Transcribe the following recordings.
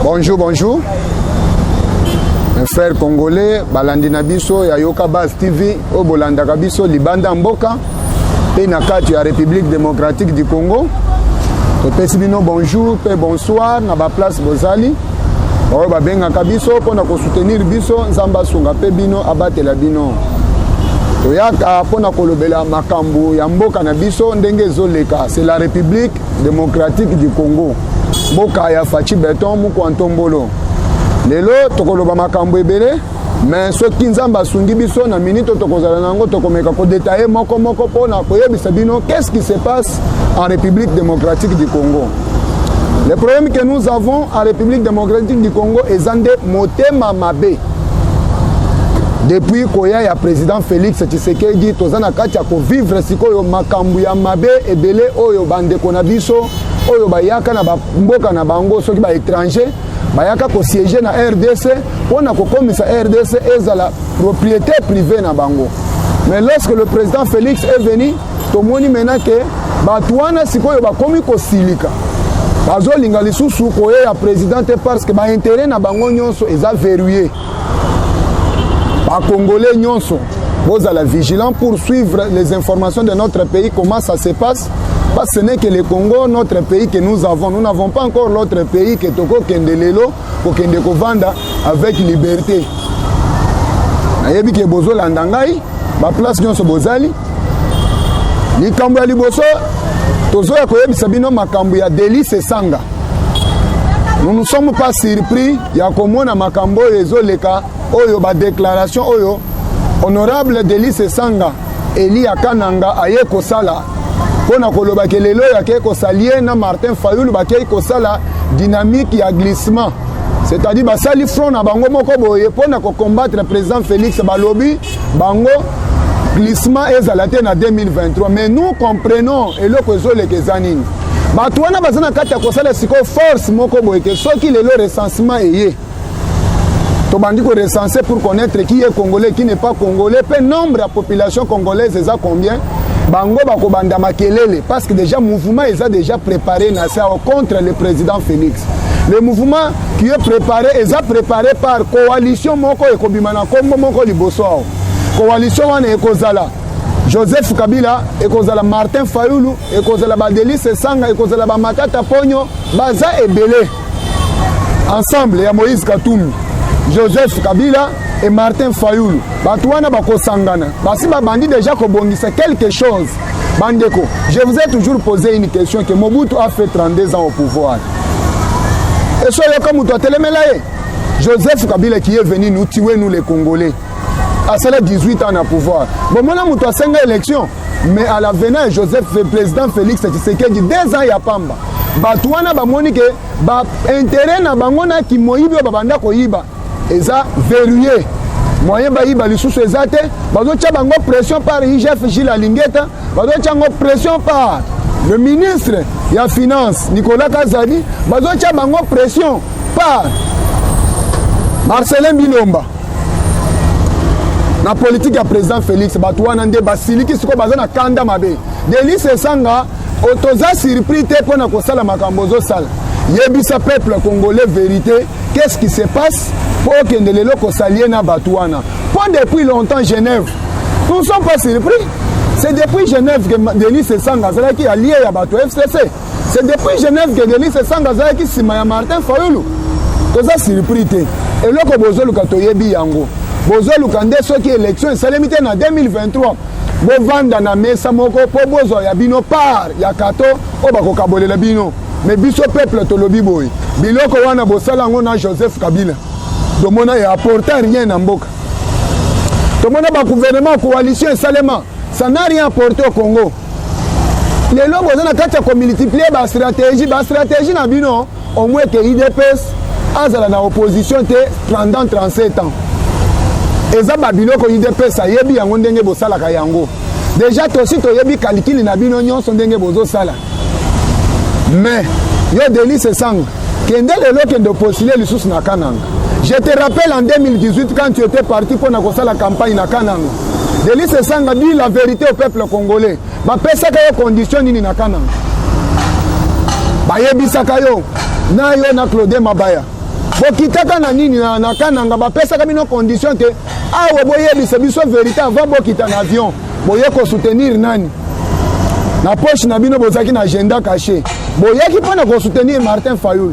Bonjour, bonjour. Mes frères congolais, Balandi Nabiso, Yayoka Baz TV, Obolanda Kabiso, Libanda Mboka, Penakati, la République démocratique du Congo. Pesibino, bonjour, bonsoir, na ba place Bozali. Ba benga Kabiso, pour nous soutenir Biso, Nzamba Sunga Pebino, Abatela Bino. Toyaka, pour nous kolobela Makambu, Yamboka Nabiso, Ndenge Zoleka, c'est la République démocratique du Congo. Boka ya Fachi Beton muko Antombolo. Lelo tokoloba makambo ebele mais soki Nzamba sungi biso na minute tokozala nango tokomeka ko détailler moko pona koyebisa bino qu'est-ce qui se passe en République démocratique du Congo. Le problème que nous avons en République démocratique du Congo est zande motema mabe. Depuis koya ya président Félix Tshisekedi tozana kati ya ko vivre sikoyo makambo ya mabe ebele oyo bandeko na biso oyo bayaka na mboka na bango soki ba étranger bayaka ko siéger na RDC pona ko komisa RDC ezala propriété privée na bango. Mais lorsque le président Félix est venu tomoni mena ke batwana sikoyo ba komi ko silika bazo linga lisusu koye ya président parce que ba intérêt na bango nyonso eza verrouillé. Ba congolais nyonso bozala vigilant pour suivre les informations de notre pays, comment ça se passe. Parce que ce n'est que le Congo, notre pays que nous avons. Nous n'avons pas encore l'autre pays que Toko Kendelelo, Kokende Kovanda avec liberté. Nayebi ke bozo landangai, ba place nyonso bozali. Likambo ya liboso, tozo ya koyebi sabino makambo ya Délice Sanga. Nous ne sommes pas surpris ya komona makambo ezoleka oyo ba déclaration oyo honorable Délice Sanga Eli Akananga aye kosala. Pona koloba ke lelo ya ke kosalie na Martin Fayulu ba ke kosala dynamique ya glissement, c'est-à-dire ba sali front na bango moko boye pona ko combattre le président Félix Balobi bango glissement ezalate na 2023. Mais nous comprenons eloko ezole kezanini batwana bazana kati ya kosala siko force moko boye ke soki lelo recensement eye to bandi ko recenser pour connaître qui est congolais, qui n'est pas congolais, pe nombre de population congolaise eza combien. Bango bako banda makelele parce que déjà mouvement ils a déjà préparé nasa contre le président Félix. Le mouvement qui est préparé par coalition moko ekobimana kombo moko liboso. Coalition wana ekozala Joseph Kabila, ekozala Martin Fayulu, ekozala ba Délice Sanga, ekozala ba Matata Ponyo, baza ebele. Ensemble ya Moïse Katumbi, Joseph Kabila et Martin Fayulu. Batouana bako sangana. Basi ba bandi déjà kobongisa quelque chose. Bandeko, je vous ai toujours posé une question que Mobutu a fait 32 ans au pouvoir. Et soyez comme toi telemelaye. Joseph Kabila qui est venu nous tuer nous les Congolais. À cela 18 ans au pouvoir. Bon mon amour toi 5 élections, mais à l'avenir Joseph le président Félix Tshisekedi 2 ans ya pamba. Batouana ba moni que ba intérêt na bangona ki moyibi ba banda ko yiba. Eza verrouillé. Moyen ba yiba lisusu ezate, bazo tia bango pression par IGF Gilles Alingeta, bazo tia bango pression par le ministre ya finance Nicolas Kazadi, bazo tia bango pression par Marcelin Bilomba. Na politique ya président Félix Batouana nde basiliki siko bazo na kanda mabe. Délice Sanga otoza surpris te pona kosala makambo zo sala. Yebisa peuple congolais vérité, qu'est-ce qui se passe pour que les locaux s'allient à Batouana. Pas depuis longtemps Genève. Nous ne sommes pas surpris. C'est depuis Genève que Délice Sanga qui a lié à Batou FCC. C'est depuis Genève que Délice Sanga qui s'est mis à Martin Fayulu. Tout ça surpris. Et là, Bozo Lukatoyebi Yango. Bozo Lukande, ce qui est élection, c'est limité en 2023. Bo vanda na mesa moko po bozo ya bino par ya kato o bako kabole la bino. mais biso peuple tolobi boy biloko wana bosala ngo na Joseph Kabila tomona ya apporter rien na mboka tomona ba gouvernement coalition Salema ça n'a rien apporté au Congo les lobos na kati ko multiplier ba stratégie na bino au moins que IDPS azala na opposition te pendant 37 ans eza ba biloko IDPS ayebi yango ndenge bosala ka yango déjà tosi toyebi calcul na bino nyonso ndenge bozo sala mais yo Délice Sanga kende lelo kende postuler lisusu na Kananga. Je te rappelle en 2018 quand tu étais parti pour la campagne na Kananga. Délice Sanga dit la vérité au peuple congolais. Ba pesa ka condition nini na Kananga. Ba yebisaka yo na yo na Claude Mabaya. Bokitaka na nini na Kananga ba pesa ka bino condition te awo boyebisa biso vérité avant bokita na avion. Boye ko soutenir nani. Na poche na bino bozaki na agenda caché. Boyaki pona ko soutenir Martin Fayulu.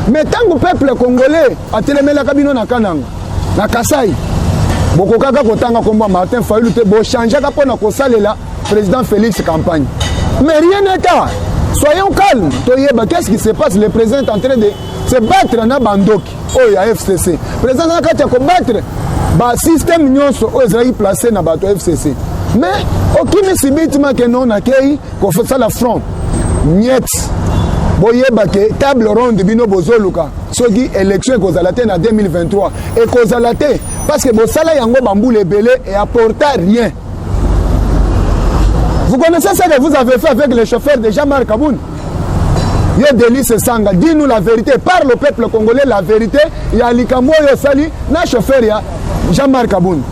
Mais tant que peuple congolais a télémela kabino na Kananga na Kasai boko kaka kotanga komba Martin Fayulu te bo changer ka pona ko salela président Félix campagne. Mais rien n'est soyons calmes. Toyeba qu'est-ce qui se passe? Le président est en train de se battre na bandoki oh ya FCC. Président na kati ko battre ba système nyonso o ezali placé na bato FCC. Mais aucun sibitima que non akei ko fait la front. Niet boyeba ke table ronde bino bozoluka soki élection kozalate na 2023 et kozalate parce que bosala yango bamboule belé et apporta rien. Vous connaissez ce que vous avez fait avec le chauffeur de Jean-Marc Kaboun? Yo Délice Sanga, dis-nous la vérité, parle au peuple congolais la vérité. Il y a Likambo yo sali na chauffeur ya Jean-Marc Kaboun.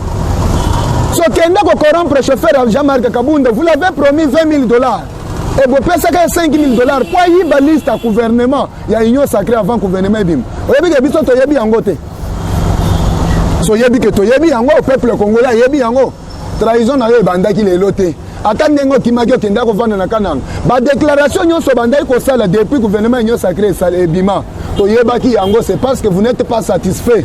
So kenda ko corrompre chauffeur Jean-Marc Kaboun, vous l'avez promis $20,000. Et vous payez $5,000 pour y avoir liste à gouvernement. Il y a une union sacrée avant gouvernement. Vous savez que vous avez dit que vous avez dit que le peuple congolais a dit que trahison na yo banda ki le loté. Attendez que vous kenda ko vanda na Kananga. Ba déclaration nyo so banda ko sala depuis gouvernement union sacrée sala bima. To yeba ki yango c'est parce que vous n'êtes pas satisfait.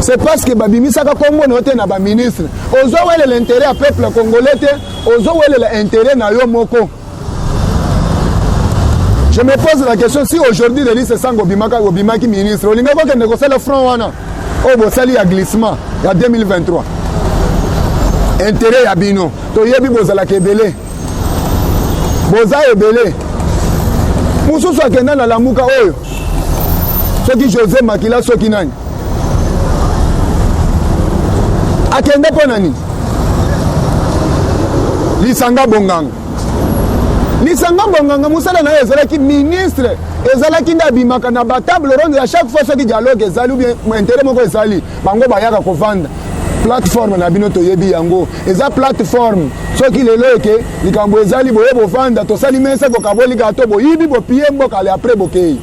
C'est parce que babimisa ka kombo na hote na ba ministre. Ozo wele l'intérêt à peuple congolais te, ozo wele l'intérêt na yo moko. Je me pose la question si aujourd'hui Délice Sanga obimaki ministre, olinga ko kende ko sala front wana. O bo sali ya glissement ya 2023. Intérêt ya bino. To yebi bozala kebele. Boza ebele. Mususu akenda na lamuka oyo. Soki José Makila soki nani. Akenda pona nini? Lisanga Bonganga. Lisanga Bonganga musala na ezalaki ministre ezalaki nda bimaka na ba table ronde à chaque fois soki dialogue ezali ou bien intérêt moko ezali bango bayaka ko vanda plateforme na bino to yebi yango eza plateforme soki lelo ke likambo ezali boye bo vanda to sali mesa ko kaboli gato bo yibi bo pie mboka le après bokei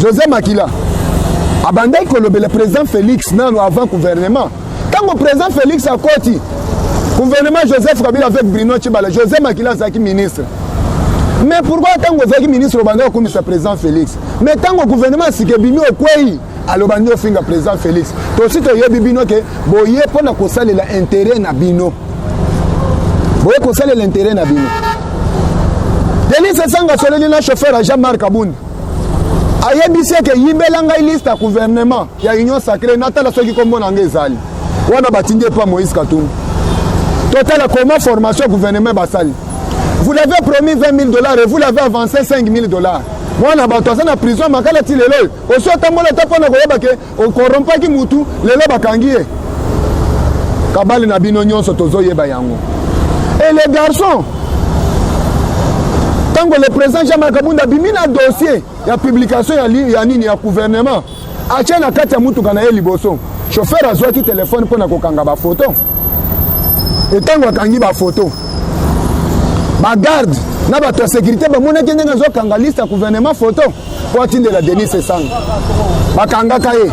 José Makila abandai ko le président Félix nano avant gouvernement quand le président Félix a koti gouvernement Joseph Kabila avec Bruno Tshibala, José Makila zaki ministre. Mais pourquoi tant que zaki ministre au bandé comme le président Félix? Mais tant que gouvernement sikebimi okwei alo bandé finga président Félix. To si to yebi bino ke boye pona ko sala l'intérêt na bino. Boye ko sala l'intérêt na bino. Délice Sanga soleli na chauffeur à Jean-Marc Kaboun. Ayebisi ke yimbelanga liste à gouvernement ya union sacrée natala soki kombo na ngezali. Wana batinde pa Moïse Katumbi. Total comment formation gouvernement Bassali. Vous l'avez promis $20,000 et vous l'avez avancé $5,000. Moi, na bato na prison makala ti lelo. Oso tambola tapona koyeba ke o korompa ki mutu lelo bakangie. Kabali na bino nyonso tozo yeba yango. Et les garçons, tant que le président Jean-Marc Kabunda bimina dossier ya publication ya nini ya gouvernement. Acha na kati ya mutu kana ye liboso. Chauffeur azwa ki téléphone pona kokanga ba photo. Et tant que kangi ba photo ba garde na ba to sécurité ba mona kende ngazo kanga liste ya gouvernement photo pour atteindre la Délice Sanga ba kanga kaye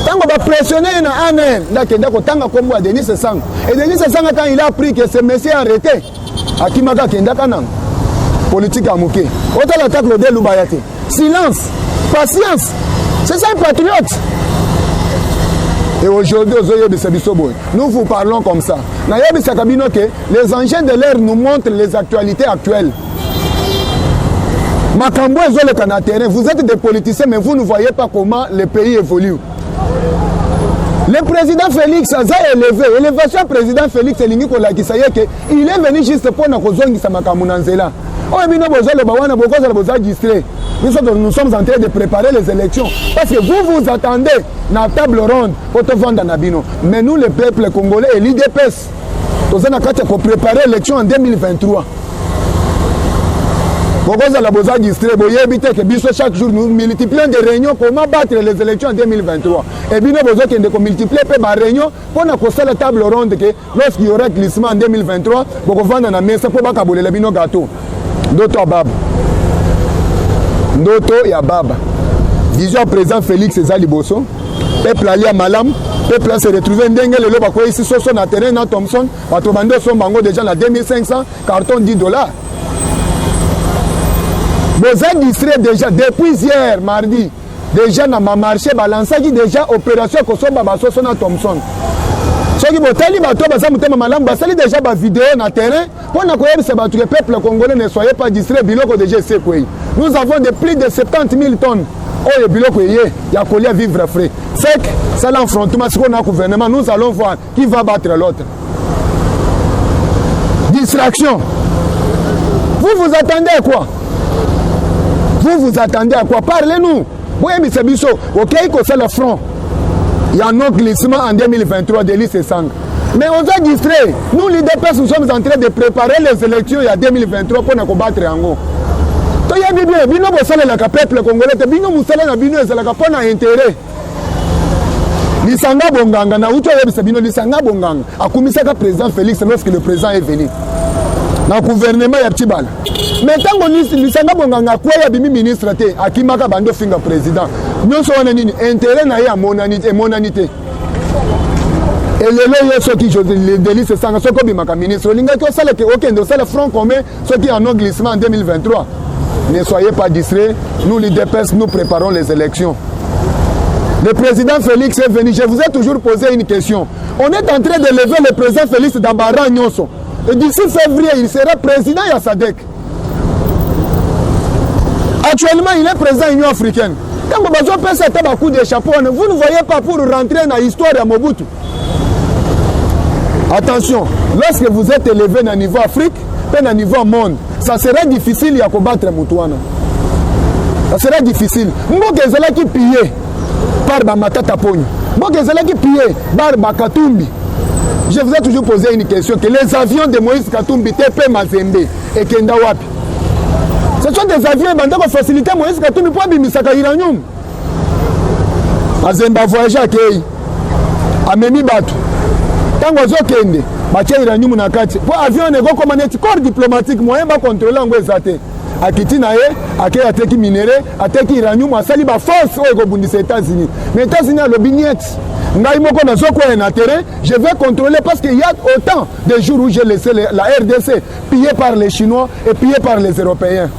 tant que ba pressionner na anen na kende ko tanga kombo ya Délice Sanga et Délice Sanga quand il a appris que ce monsieur arrêté akimaka kenda kana politique à moquer autant l'attaque le Lubayate silence patience c'est ça un patriote. Et aujourd'hui, nous vous parlons comme ça. Les engins de l'air nous montrent les actualités actuelles. Makambo ezoleka na terrain. Vous êtes des politiciens, mais vous ne voyez pas comment le pays évolue. Le président Félix a élevé. Élévation président Félix Elingi Kolakisa yeke, il est venu juste pour na kozongisa makambo na nzela. Oh bino bozole bawana bokoza boza distrait. Nous sommes en train de préparer les élections parce que vous attendez na table ronde pour te vendre na bino. Mais nous le peuple congolais et l'IDPS, nous allons préparer l'élection en 2023. Bokoza la boza distrait boyebite que biso chaque jour nous multiplions des réunions comment battre les élections en 2023. Et bino bozo kende ko multiplier pe ba réunion pour na kosa la table ronde que lorsqu'il y aura glissement en 2023 boko vanda na mesa pour ba kabolela bino gâteau. Ndoto ya baba. Ndoto ya baba. Vision président Félix ezali boso. Peuple ali malam, peuple se retrouver ndenge lelo ba ko ici soso na terrain na Thompson, bato bando so bango déjà na 2500 carton $10. Vous êtes distrait déjà depuis hier mardi. Déjà dans ma marché balança qui déjà opération Kosoba basoso na Thompson. Ce qui botali bato baza mutema malam basali déjà ba vidéo na terrain pour na koyeba se bato le peuple congolais ne soyez pas distrait biloko déjà c'est quoi. Nous avons de plus de 70 000 tonnes. Oh le biloko yé ya coller vivre frais. C'est que ça l'affrontement ce qu'on a gouvernement nous allons voir qui va battre l'autre. Distraction. Vous attendez à quoi? Vous attendez à quoi? Parlez-nous. Oui, mais c'est biso. Ok, c'est le front. Il y a un glissement en 2023 de l'ICE Sang. Mais on va distraire. Nous, les DPS, nous sommes en train de préparer les élections il y a 2023 pour nous combattre en haut. Donc, il y a bien, bino bosale la peuple congolais, bino musale na bino ezala ka pona intérêt. Lisanga bonganga na uto yebisa bino lisanga bonganga. Akumisa ka président Félix lorsque le président est venu. Na gouvernement ya Tibala. Mais tant qu'on lisanga bonganga kwa ya bimi ministre te akimaka bando finga président. Nyonso wana nini intérêt na ya monanité. Et le ceux qui les délices sans ce que bimaka ministre linga ko sala ke okendo sala front commun ceux qui en ont glissement en 2023. Ne soyez pas distraits, nous les DPS nous préparons les élections. Le président Félix est venu, je vous ai toujours posé une question. On est en train de lever le président Félix d'Ambara Nyonso. Et d'ici février, il sera président à SADC. Actuellement, il est président de l'Union africaine. Quand vous avez pensé à un coup de chapeau, vous ne voyez pas pour rentrer dans l'histoire de Mobutu. Attention, lorsque vous êtes élevé dans le niveau Afrique, puis dans le niveau monde, ça sera difficile de combattre Moutouana. Ça sera difficile. Mbokezela qui pillé par Bamatata Pogno. Mbokezela qui pillé par Bakatumbi. Je vous ai toujours posé une question, que les avions de Moïse Katumbi, TP Mazembe et Kenda Wapi, ce sont des avions qui vont faciliter Moïse Katumbi pour Bimisaka Iranium. Mazembe a voyagé à Kei, à Memi Batu. Tant que vous avez batia Iranium na kati, pour avion ne go commandé corps diplomatique moyen ba contrôler en Wezate. Akiti na ye, ake ateki minéré, ateki Iranium, asali ba force au Gobundis États-Unis. Mais États-Unis a le bignet. Je vais contrôler parce qu'il y a autant de jours où j'ai laissé la RDC pillée par les Chinois et pillée par les Européens.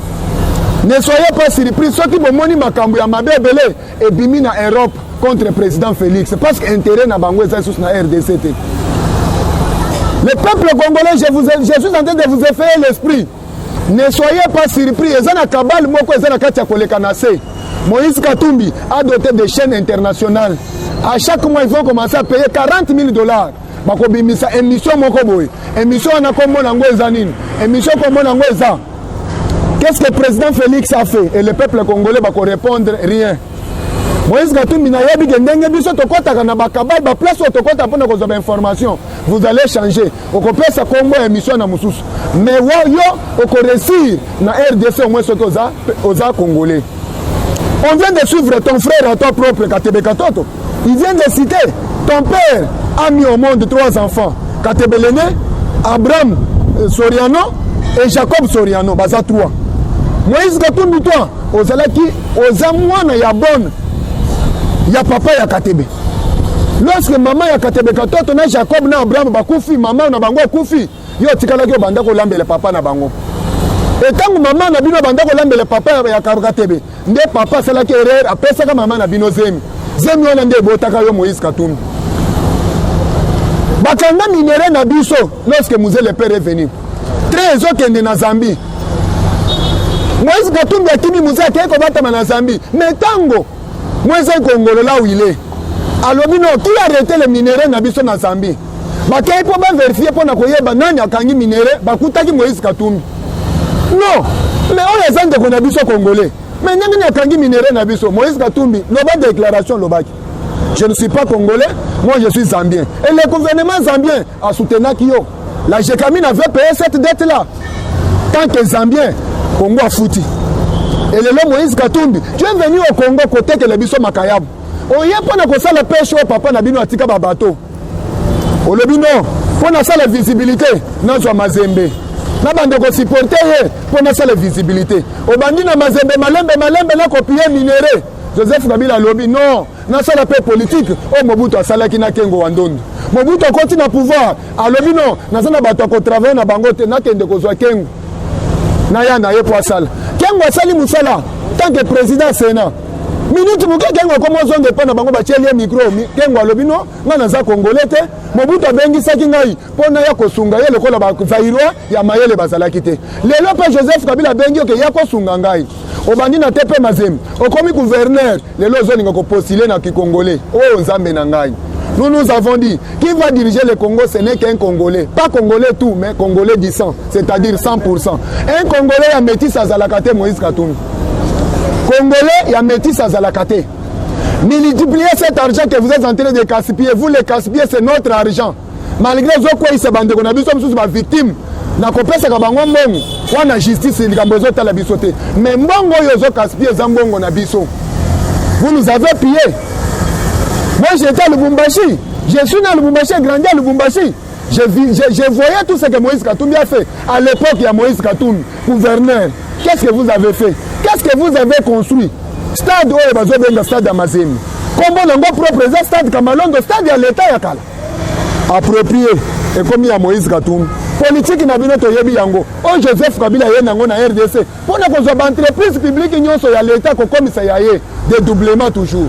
Ne soyez pas surpris, ceux qui m'ont dit Makambu ya Mabé Belé et Bimi na Europe contre le président Félix parce que l'intérêt na Bangoué sous na RDC. Le peuple congolais, je suis en train de vous effrayer l'esprit. Ne soyez pas surpris, Ezana Kabal Moko Ezana Katia Kolekanase. Moïse Katumbi a doté des chaînes internationales. À chaque mois, ils vont commencer à payer $40 000. Bakobimisa émission Mokoboy. Émission Anakomo Nangoezanine. Émission Komo Nangoeza. Qu'est-ce que le président Félix a fait? Et le peuple congolais va répondre rien. Moïse Katumbi na yebi gendenge biso tokota kana bakabal ba place tokota pona ko zoba information. Vous allez changer. Okopesa Congo émission na mususu. Mais yo okoresir na RDC au moins ce que oza congolais. On vient de suivre ton frère à toi propre Katebe Katoto. Il vient de citer, ton père a mis au monde 3 enfants. Katebe l'aîné, Abraham Soriano et Jacob Soriano. Baza 3. Moïse Katumbi toi, ozalaki ozamwana ya bonne. Ya papa ya Katebe. Lorsque maman ya Katebe Katoto na Jacob na Abraham bakufi, maman na bango kufi, yo tikalaki obanda ko lambele papa na bango. Et tant que maman na bino banda ko lambele papa ya Katebe, nde papa salaki erreur apesa ka maman na bino zemi. Zemi wana nde botaka yo Moïse Katumbi. Bakanda minéré na biso lorsque Mouzé le père est venu. 13 okende na Zambie. Moïse Katumbi akimi Moussa Keko Batama na Zambie. Mais tango, Moïse Congolo là où il est. Alors, non, qui a arrêté les minéraux na biso na Zambie? Bakay pour vérifier pour na koyeba nani akangi minéraux, bakutaki Moïse Katumbi. Non, mais on les a de konabiso congolais. Mais nani akangi minéraux na biso? Moïse Katumbi, loba déclaration lobaki. Je ne suis pas congolais, moi je suis zambien. Et le gouvernement zambien a soutenu Kyo. La Gécamine avait payé cette dette-là. Tant que zambien, Congo a foutu. Et le nom Moïse Katumbi, tu es venu au Congo côté que les biso makayab. On y a pas na pêche au papa na bino atika ba bateau. Au lobino, pour na la visibilité, na zo mazembe. Na bande ko supporter pour na la visibilité. Au bandi na mazembe malembe na copier minéré. Joseph Kabila lobby non, na la paix politique. Oh Mobutu asala ki na Kengo Wandondo. Mobutu continue à pouvoir. A lobby non, na sana bato ko travailler na bangote na kende ko zwa Kengo. Na ya na ye po asala. Kengo asali musala tant que président Sénat. Minute muke Kengo comme zonde pa na bango ba chelie micro Kengo alobi non nga na za congolais te Mobutu bengi saki ngai pona ya kosunga ye lokola ba zairwa ya mayele bazala kite lelo pe Joseph Kabila bengi ke ya kosunga ngai obandi na tepe mazem okomi gouverneur lelo zolinga ko postuler na ki congolais oh nzambe na ngai. Nous avons dit qui va diriger le Congo, ce n'est qu'un Congolais. Pas Congolais tout, mais Congolais 100%, c'est-à-dire 100%. Un Congolais a métis à Zalakate Moïse Katumbi. Congolais, il y a métis à Zalakate. Multipliez cet argent que vous êtes en train de gaspiller. Vous les gaspillez, c'est notre argent. Malgré ce quoi il se bande, on a vu comme sous ma victime. Na kopesa ka bango mbongo wana justice likambozo tala bisote mais mbongo yozo gaspiller zambongo na biso. Vous nous avez pillé. Moi j'étais à Lubumbashi, je suis à Lubumbashi, grandi à Lubumbashi. Je voyais tout ce que Moïse Katumbi a fait. À l'époque, il y a Moïse Katumbi, gouverneur. Qu'est-ce que vous avez fait? Qu'est-ce que vous avez construit? Stade où il y a stade Amazemi. Comme on a propre stade Kamalondo, stade à l'État Yakala. Approprié. Et comme il y a Moïse Katumbi. Politique n'a pas été yango. Oh Joseph Kabila est dans la RDC. Pour nous avoir entreprise publique, il y a l'État comme ça y a dédoublement toujours.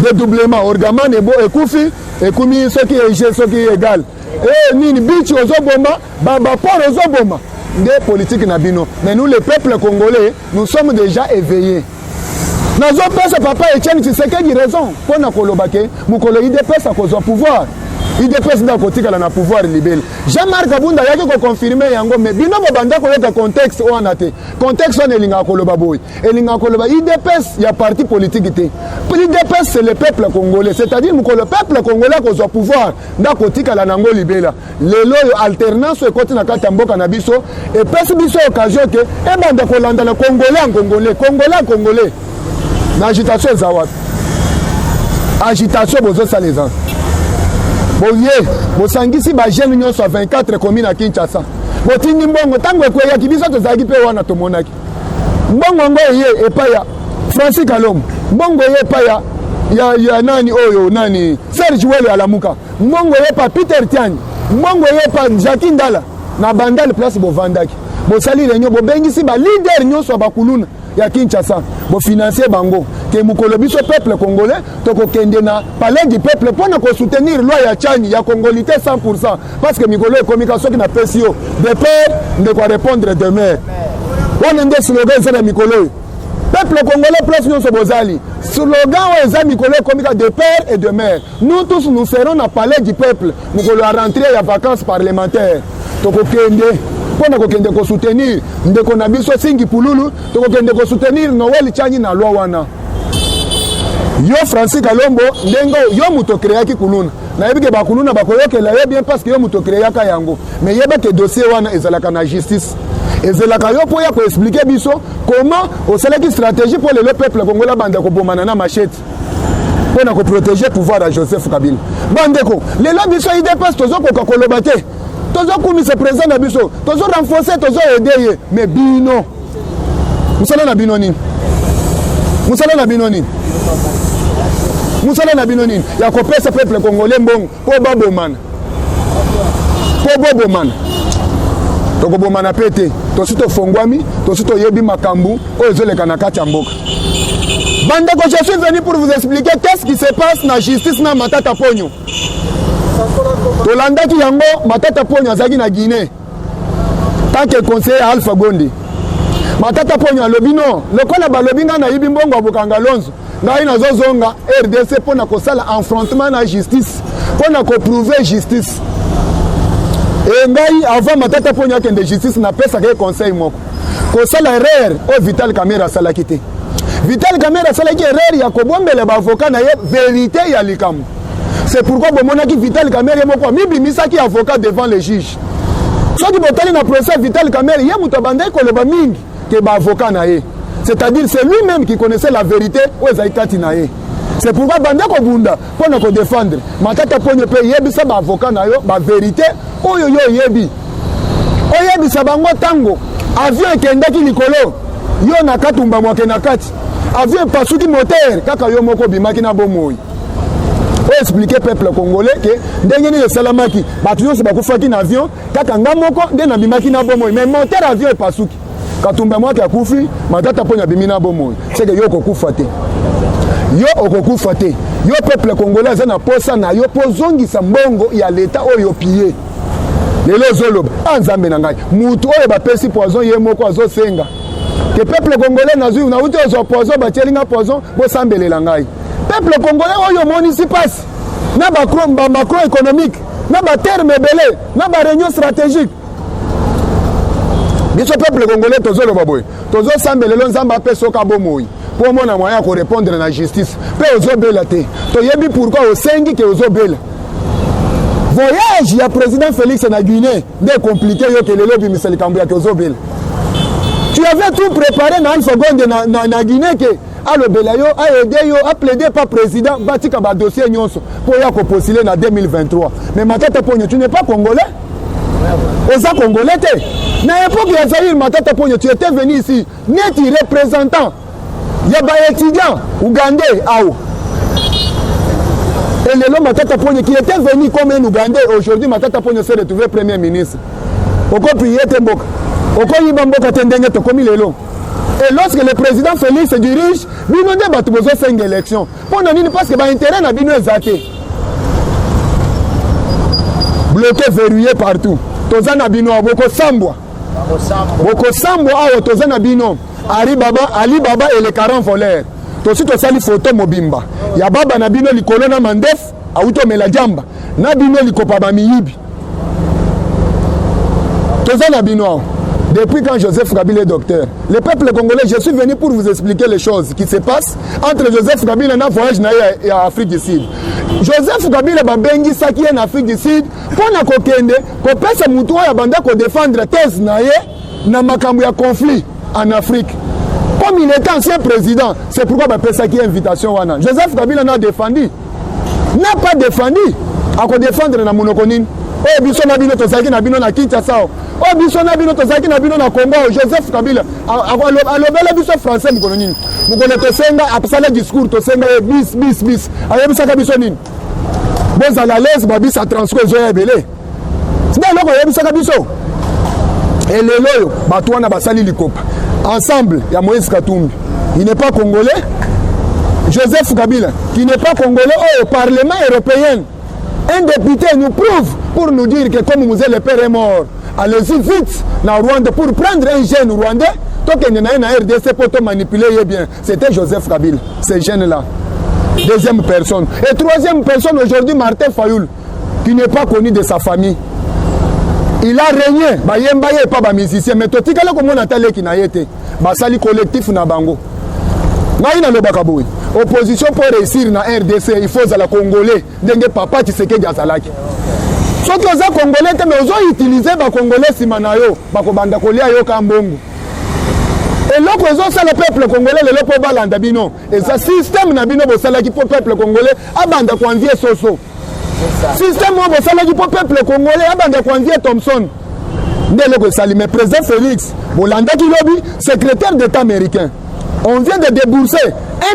Dédoublement, orgaman et koufi, et koumi ce qui est égal. Et ni bichi aux oboma, baba pour aux oboma. Des politiques nabino. Mais nous, les peuples congolais, nous sommes déjà éveillés. Nous avons pensé papa Etienne Tshisekedi raison. Pour nous kolobake, nous kolobake des pèses à cause du pouvoir. Il dépêche d'un côté qu'elle a un pouvoir libéral. Jean-Marc Kabunda y a que confirmer yango mais bino banda ko le contexte où on a été. Contexte on elinga koloba boy. Elinga koloba il dépêche il y a parti politique té. Il dépêche c'est le peuple congolais, c'est-à-dire que le peuple congolais ko zo pouvoir d'un côté qu'elle a nango libéral. Lelo alternance côté na kata mboka na biso et pèse biso occasion que e banda ko landa le congolais. Na agitation zawat. Agitation bozo ça les gens. Boye, bosangisi ba jeune nyonso 24 communes à Kinshasa. Botindi mbongo tango ekweya kibiso tozaki pe wana tomonaki. Mbongo ngo ye epa ya Francis Kalom. Mbongo ye epa ya nani oyo nani Serge Wele Alamuka. Mbongo ye epa Peter Tiani. Mbongo ye epa Jacques Ndala na bandal place bovandaki. Bosali renyo bobengisi ba leader nyonso bakuluna ya Kinshasa. Bo financer bango. Que mukolo biso peuple congolais toko kende na palais du peuple pour nous soutenir loi ya Tchani ya congolité 100% parce que mikolo communication qui na pesio de père ne quoi répondre demain on a des slogans ça mikolo peuple congolais plus nous sobozali slogan ouais ça mikolo communication de père et de mère nous tous nous serons na palais du peuple mukolo à rentrer ya vacances parlementaires toko kende pour nous soutenir ndeko na biso singi pululu toko kende ko soutenir Noël Tchani na loi wana. Yo Francis Kalombo ndengo yo muto créaki kuluna na yebike ba kuluna ba koyokela ye bien parce que yo muto créaka yango mais yeba que dossier wana ezalaka na justice ezalaka yo po ya ko expliquer biso comment au seleki stratégie pour le peuple congolais bande ko bomana na machette pour na ko protéger pouvoir de Joseph Kabila bandeko les lobbies biso ide passe tozo ko kolobate tozo kumi se présent na biso tozo renforcer tozo aider mais bino musala na binoni Moussala na binoni ya kopesa peuple congolais mbongo po babomana toko bomana pete to sito fongwami to sito yebi makambu o ezoleka na kati ya mboka bandeko je suis venu pour vous expliquer qu'est-ce qui se passe na justice na Matata Ponyo to landaki yango Matata Ponyo azaki na Guinée tant que conseiller Alpha Gondé Matata Ponyo alobi non lokola balobi nga na yibi mbongo abokanga Lonzo ngai nazozonga RDC pona kosala affrontement na justice pona ko prouver justice et ngai avant Matata Ponyo akende justice na pesa ke conseil moko kosala erreur o Vital Kamerhe asalaki te. Vital Kamerhe asalaki erreur ya kobombela ba avocat na ye vérité ya likambo. C'est pourquoi bomonaki Vital Kamerhe moko mibimisaki avocat devant le juge. Soki botali na procès Vital Kamerhe ye muto bandai koloba mingi ke ba avocat na ye. C'est-à-dire c'est lui-même qui connaissait la vérité o ezaikati na ye. C'est pourquoi banda ko bunda pona ko défendre. Matata Ponyo pe yebisa ba avocat na yo ba vérité oyo yo yebi. Oyebisa bango tango avion ekendaki likolo yo na katumba mwake na kati. Avion pasuki moteur kaka yo moko bimaki na bomoi. O expliquer peuple congolais que ndenge ni salamaki batu yo se bakufaki na avion kaka ngamoko nde na bimaki na bomoi mais moteur avion epasuki. Katumba mwake akufi Matata Ponyo bimina bomoi. C'est que yo kokufa te. Yo okokufa te. Yo peuple congolais za na posa na yo pozongisa mbongo ya leta oyo pillé. Lelo zoloba anzambe na ngai mutu oyo bapesi poison ye moko azosenga ke peuple congolais nazui na uti ozo poison bachelinga poison bo sambelela ngai peuple congolais oyo monisi passe na ba macro économique na ba terme belé na ba réunion stratégique biso peuple congolais tozoloba boy tozo sambelelo nzamba peso ka bomoi pour mona moyen ko répondre na justice pe ozo bela te to yebi pourquoi osengi ke ozo bela. Voyage ya président Félix na Guinée de compliqué yo que le lobby Michel Kambouya que Ozobel. Tu avais tout préparé dans une seconde na Guinée que allo belayo a aidé yo a plaidé par président batika ba dossier nyonso pour ya ko postuler na 2023. Mais Matata Ponyo tu n'es pas congolais? Oza congolais te. Na époque ya Zaïre Matata Ponyo tu étais venu ici net représentant ya ba étudiant ougandais aou. Et le long Matata Ponyo qui était venu comme un Ougandais, aujourd'hui Matata Ponyo s'est retrouvé premier ministre. Oko prié Temboka. Oko Yibamboka Tendenge Tokomi le long. Et lorsque le président Félix se dirige, bino nde batu bozo senga élection. Pona nini parce que ba intérêt na bino ezate. Bloqué, verrouillé partout. Tozana bino boko sambwa. Boko sambwa awo tozana bino. Ali Baba et les 40 voleurs. Tosi to sali photo mobimba ya baba na bino likolo na mandef auto mela jamba na bino likopa ba miyibi toza na bino. Depuis quand Joseph Kabila est docteur, le peuple congolais, je suis venu pour vous expliquer les choses qui se passent entre Joseph Kabila na voyage na ya Afrique du Sud. Joseph Kabila ba bengi saki en Afrique du Sud pona ko kende ko pesa mutu ya banda ko défendre thèse na ye na makambo ya conflit en Afrique. Comme il est ancien président, c'est pourquoi il a fait invitation. Joseph Kabila n'a défendu. N'a pas défendu. À quoi défendre na monokonine. Oh, biso na bino tozaki na bino na Kinshasa. Oh, biso na bino tozaki na bino na Congo. Joseph Kabila. Alobela biso français mokonine. Mokone tosenga apsala discours tosenga bis. Ayebisa ka biso nini. Boza la l'aise babis a transfert zo ebele. C'est loko ayebisa ka biso. Et le loyo batwana basali likopa. Ensemble, il y a Moïse Katumbi. Il n'est pas congolais. Joseph Kabila, qui n'est pas congolais, au Parlement européen. Un député nous prouve pour nous dire que comme Mouzé le père est mort, allez-y vite dans Rwanda pour prendre un jeune Rwandais. Tant qu'il y en a un RDC pour te manipuler bien. C'était Joseph Kabila, ce jeune-là. Deuxième personne. Et troisième personne aujourd'hui, Martin Fayoul, qui n'est pas connu de sa famille. Il a régné, Bayembaye pas ba musicien, mais tout cas là comme on a talé qui n'a été, basali collectif na bango. Naïna le bakaboui. Opposition pour réussir na RDC, il faut la Congolais, dengue papa Tshisekedi Azalaki. Soit que les Congolais, mais ils ont utilisé les Congolais simanayo, bako banda kolia yo kambongo. Et là, ils ont ça le peuple congolais, le lopo balanda bino. Et ça système na bino bosala qui pour peuple congolais, abanda ko envier soso. Système où vous savez pour peuple congolais, abandé Kwanzia Thompson. Mais président Félix, Bolanda Kilobi, secrétaire d'État américain. On vient de débourser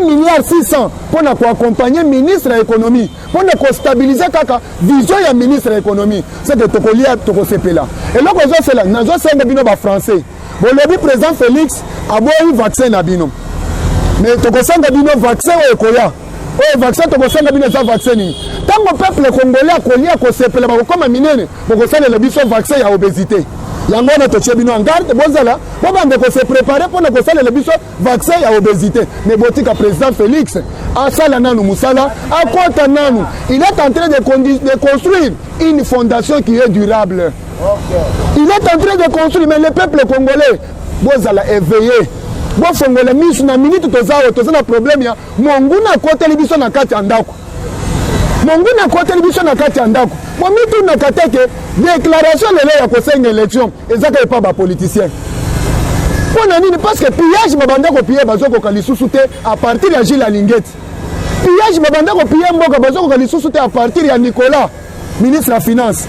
1,6 milliard pour accompagner le ministre de l'économie, pour stabiliser la vision du ministre de l'économie. C'est que Tokolia Tokosepela. Et là, nous avons fait un français. Le président Félix a eu un vaccin à Bino. Mais Tokosanga Bino vaccin au Koya. Oh, vaccin Tokosanga Bino vaccin. Tant que le peuple congolais a connu à Kosepela, comme un mineur, pour que ça le vaccin à obésité. yango na totie bino en garde bozala bo bande ko se préparer pour na ko sala le biso vaccin ya obésité mais botika président Félix asala nanu musala akota nanu il est en train de construire une fondation qui est durable. Il est en train de construire mais le peuple congolais bozala éveillé bo fongola misu na minute tozana problème ya monguna côté libiso na kati andako monguna côté libiso na kati andako bo mitu na kateke déclaration lelo ya kosenga élection ezaka pas ba politicien pona nini parce que pillage babanda ko piller bazoko kalisusu te à partir ya Gilles Alingeti pillage babanda ko piller mboka bazoko kalisusu te à partir ya Nicolas ministre la finance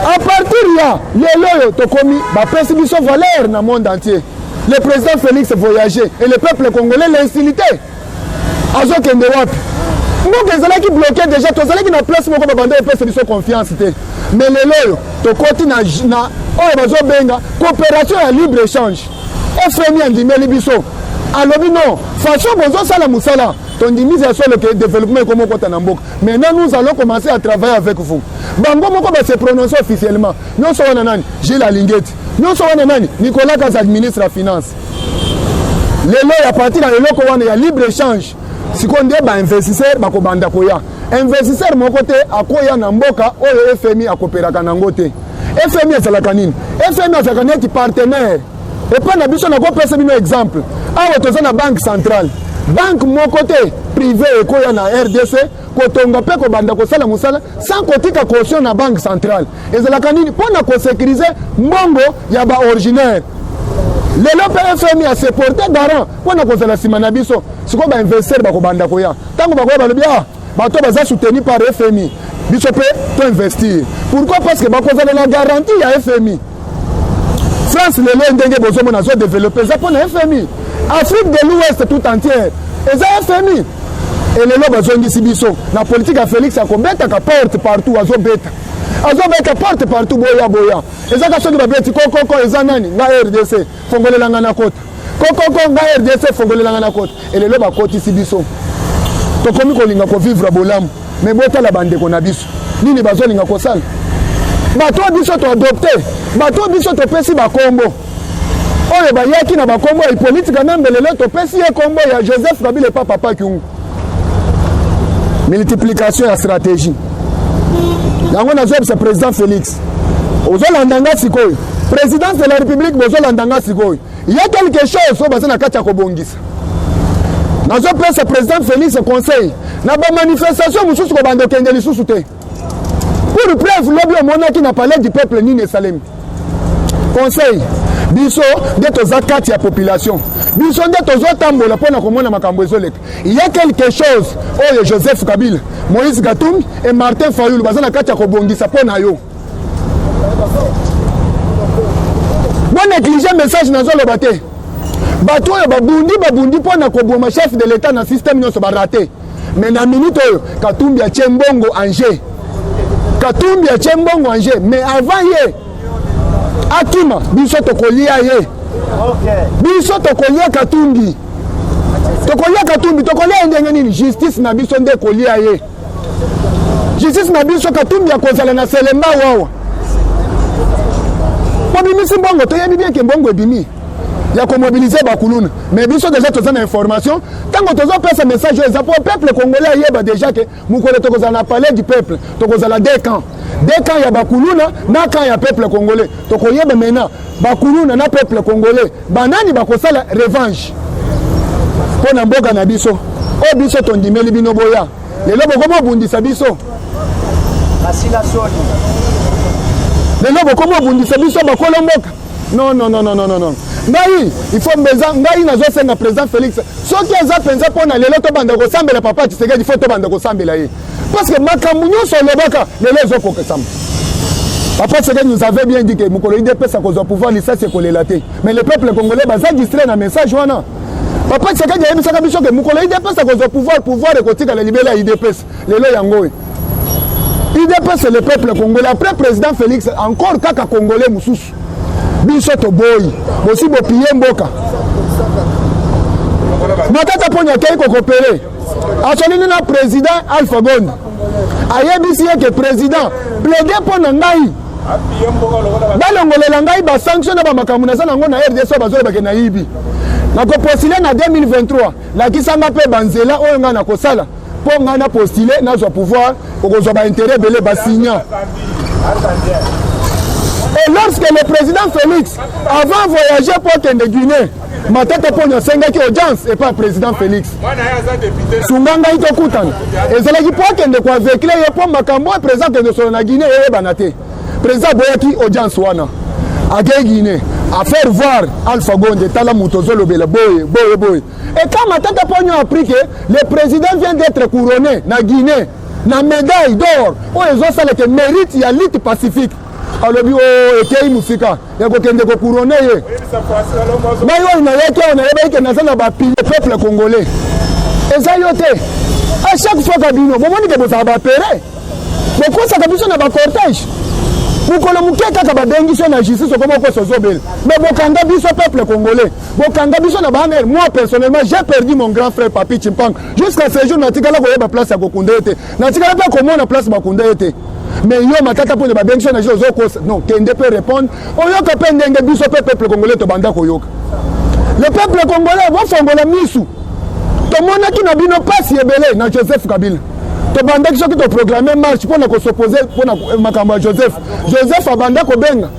à partir ya lelo to komi ba pesi biso valeur na monde entier. Le président Félix voyageait et le peuple congolais l'insilité. Azo kende wapi. Mboka ezala ki bloqué déjà to zala ki na place moko babanda e pesa biso confiance te. Mais lelo to koti na oyo bazo benga coopération ya libre échange. FMI andimeli biso. Alobi non, façon bozo sala musala. Ton dimise sur le développement comme kota na mboka. Maintenant nous allons commencer à travailler avec vous. Bango moko ba se prononcer officiellement. Nous sommes nani Gilles Alingeti. Nous sommes nani Nicolas Kaza administre la finance. Lelo ya parti na lelo ko wana ya libre échange. Sikonde ba investisseur ba ko banda ko ya. Investisseur mon côté akoya na mboka oyo FMI akopéraka na ngote. FMI ezalaka nini? FMI ezalaka neti partenaire. Et pas na biso na ko pesa bino exemple. Awa toza na banque centrale. Banque mon côté privé ekoya na RDC kotonga pe ko banda ko sala musala sans kotika caution na banque centrale. Ezalaka nini pona ko sécuriser mbongo ya ba originaire. Lelo PFMI a se porter garant pona ko sala simana biso siko ba investir ba ko banda ko ya. Tango ba ko ba lobia bato baza soutenu par FMI. Biso pe to investir. Pourquoi? Parce que ba ko sala la garantie ya FMI. France lelo ndenge bozo mona zo développer ça pona FMI. Afrique de l'Ouest tout entière. Et ça FMI. Et les lobes ont dit biso. La politique à Félix a combattu la porte partout. Azo beta. Azo beta porte partout. Boya boya. Et ça quand on va beti koko ezanani na RDC. Fongole langa na côte. Koko na RDC fongole langa na côte. Et les lobes a côte ici biso. To komi ko linga ko vivre bolam. Mais bota la bande ko na biso. Nini bazo linga ko sala. Bato biso to adopter. Bato biso to pesi ba kombo. Oye ba yaki na ba kombo et politique na mbelele to pesi e kombo ya Joseph Kabila et papa Kyungu. Multiplication et stratégie. Yango na zob c'est président Félix. Ozolandanga sikoy. Présidence de la République bozolandanga sikoy. Il y a quelque chose so bazana katia ko bongisa. Na zob c'est président Félix conseil. Na ba manifestation mususu ko bando kende lisusu te. Pour preuve lobby monaki na palais du peuple ni Salem. Conseil biso de tozakati ya population. Biso de tozotambola pona komona makambo ezoleka. Il y a quelque chose oyo Joseph Kabila, Moïse Gatumbi et Martin Fayulu bazana kati ya kobongisa pona yo. Bon négliger message na zolo bate. Bato oyo babundi pona koboma chef de l'état na système nyonso ba raté. Mais na minute oyo Katumbi a Tchembongo Angers. Katumbi a Tchembongo Angers, mais avant hier Akima, biso tokolia ye. Biso tokolia Katumbi. Tokolia ndenge nini? Justice na biso nde kolia ye. Justice na biso Katumbi akozala na selemba wawa. Pobimisi mbongo toyebi bien ke mbongo ebimi. Ya ko mobiliser bakuluna. Mais biso déjà toza na information, tango tozo pesa message za pour peuple congolais yeba déjà que mukole tokozala na palais du peuple, tokozala deux camps. Deux camps ya bakuluna na camp ya peuple congolais. Tokoyeba maintenant bakuluna na peuple congolais. Banani bakosala revanche. Pona mboka na biso. O biso tondimeli bino boya. Lelo bokomo bundisa biso. Asila soni. Lelo bokomo bundisa biso bakola mboka. Non. Ngai, il faut mbeza, ngai nazo senga président Félix. Soki eza penza pona lelo to banda ko sambela papa Tshisekedi, il faut to banda ko sambela ye. Parce que makambu nyoso lobaka lelo zo ko kesamba. Papa Tshisekedi nous avait bien dit que mukolo IDP ça cause pouvoir lisa c'est kolelate. Mais le peuple congolais baza distrait na message wana. Papa Tshisekedi a misaka biso que mukolo IDP ça cause pouvoir ekotika la libela IDP. Lelo yango. IDP c'est le peuple congolais. Après président Félix encore kaka congolais mususu. Biso to boy bosi bo piye mboka matata ponya kei ko coopérer asolini na président Alpha Gonde ayebisi que président plaider pona ngai balongolela ngai basanction na bamakambo naza nango na RDC bazolobake na yibi nakopostile na 2023 lakisanga mpe banzela oyo ngai nakosala mpo ngai napostile nazwa pouvoir okozwa baintérêt ebele basigna. Et lorsque le président Félix avant voyager pour kende Guinée matata mpo nyasengaki audience et pas président Félix sunga ngai tokutana ezalaki mpo kende koavekile ye mpo makambo président kende solo na Guinée eyebana te. Président boyaki audience wana akei Guinée à faire voir Alpha Gondé tala mutozo lobela boye. Et quand matata mpo nyo appris que le président vient d'être couronné na Guinée na médaille d'or oyo ezosala ke mérite ya lutte pacifique alobi o ekei musika ya kokende kokurone ye ngai oyo nayaki awo nayebaki ke naza na bapile peuple congolais eza yo te a chaque fois kabino bomoni ke bozala bapere bokosaka biso na bacortège mokolo moke kaka babengi so na justice okoma okosa ozobela mais bokanga biso peuple congolais bokanga biso na baner. Moi personnellement j'ai perdu mon grand frère Papi Chimpang jusqu'à ce jour natikala koyeba place ya kokunda ete natikala mpe komona place bakunda ete. Mais yo matata pour les babengi na jozo kosa non kende peut répondre oyoka pe ndenge biso peuple congolais to banda koyoka le peuple congolais va fongola misu to mona ki na bino passe ebele na Joseph Kabila to banda ki soki to proclamer marche pour na ko s'opposer pour na makambo Joseph abanda ko benga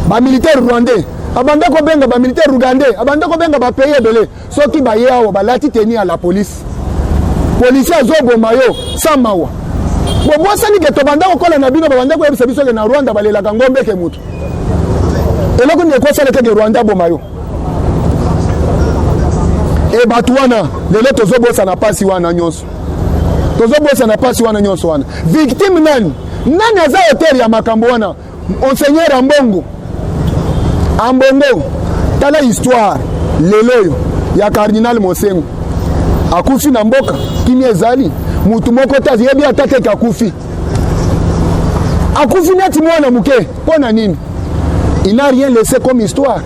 ba militaire rwandais abanda ko benga ba militaire rugandais abanda ko benga ba pays ebele soki ba yawo balati tenir à la police policier azoboma yo sans mawa bobosani ke tobanda kokola na bino babanda koyebisa biso ke na Rwanda balelaka ngombe ke mutu eloko ni ekosala ke Rwanda boma yo e batu wana lelo tozobosa na pasi wana nyonso wana victime nani aza hotel ya makambo wana enseigneur ambongo tala histoire lelo ya cardinal Mosengo akufi na mboka kimia ezali mutu moko tazi yebi atake akufi neti mwana muke pona nini il n'a rien laissé comme histoire.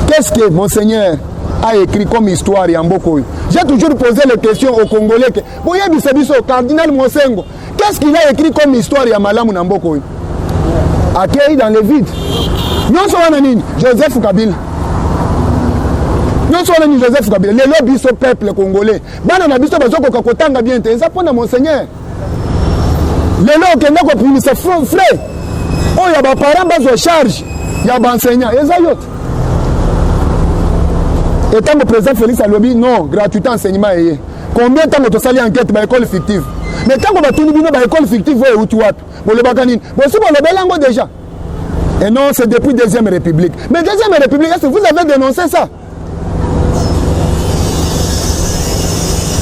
Qu'est-ce que monseigneur a écrit comme histoire ya mboko? J'ai toujours posé les questions aux Congolais que boye bisabiso cardinal Mosengo qu'est-ce qu'il a écrit comme histoire ya malamu na mboko accueilli dans le vide nyonso wana nini Joseph Kabila lelo biso peuple congolais bana na biso bazokoka kotanga bien te eza pona monseigneur lelo okende kopimisa frais oyo baparent bazwa charge ya baenseignant eza yote etango président Félix alobi non gratuité enseignement eye combien tango tosali enquête ba école fictive mais tango batuni bino ba école fictive oyo uti wapi bolobaka nini bosi bolobelango déjà et non c'est depuis deuxième république mais deuxième république est-ce que vous avez dénoncé ça?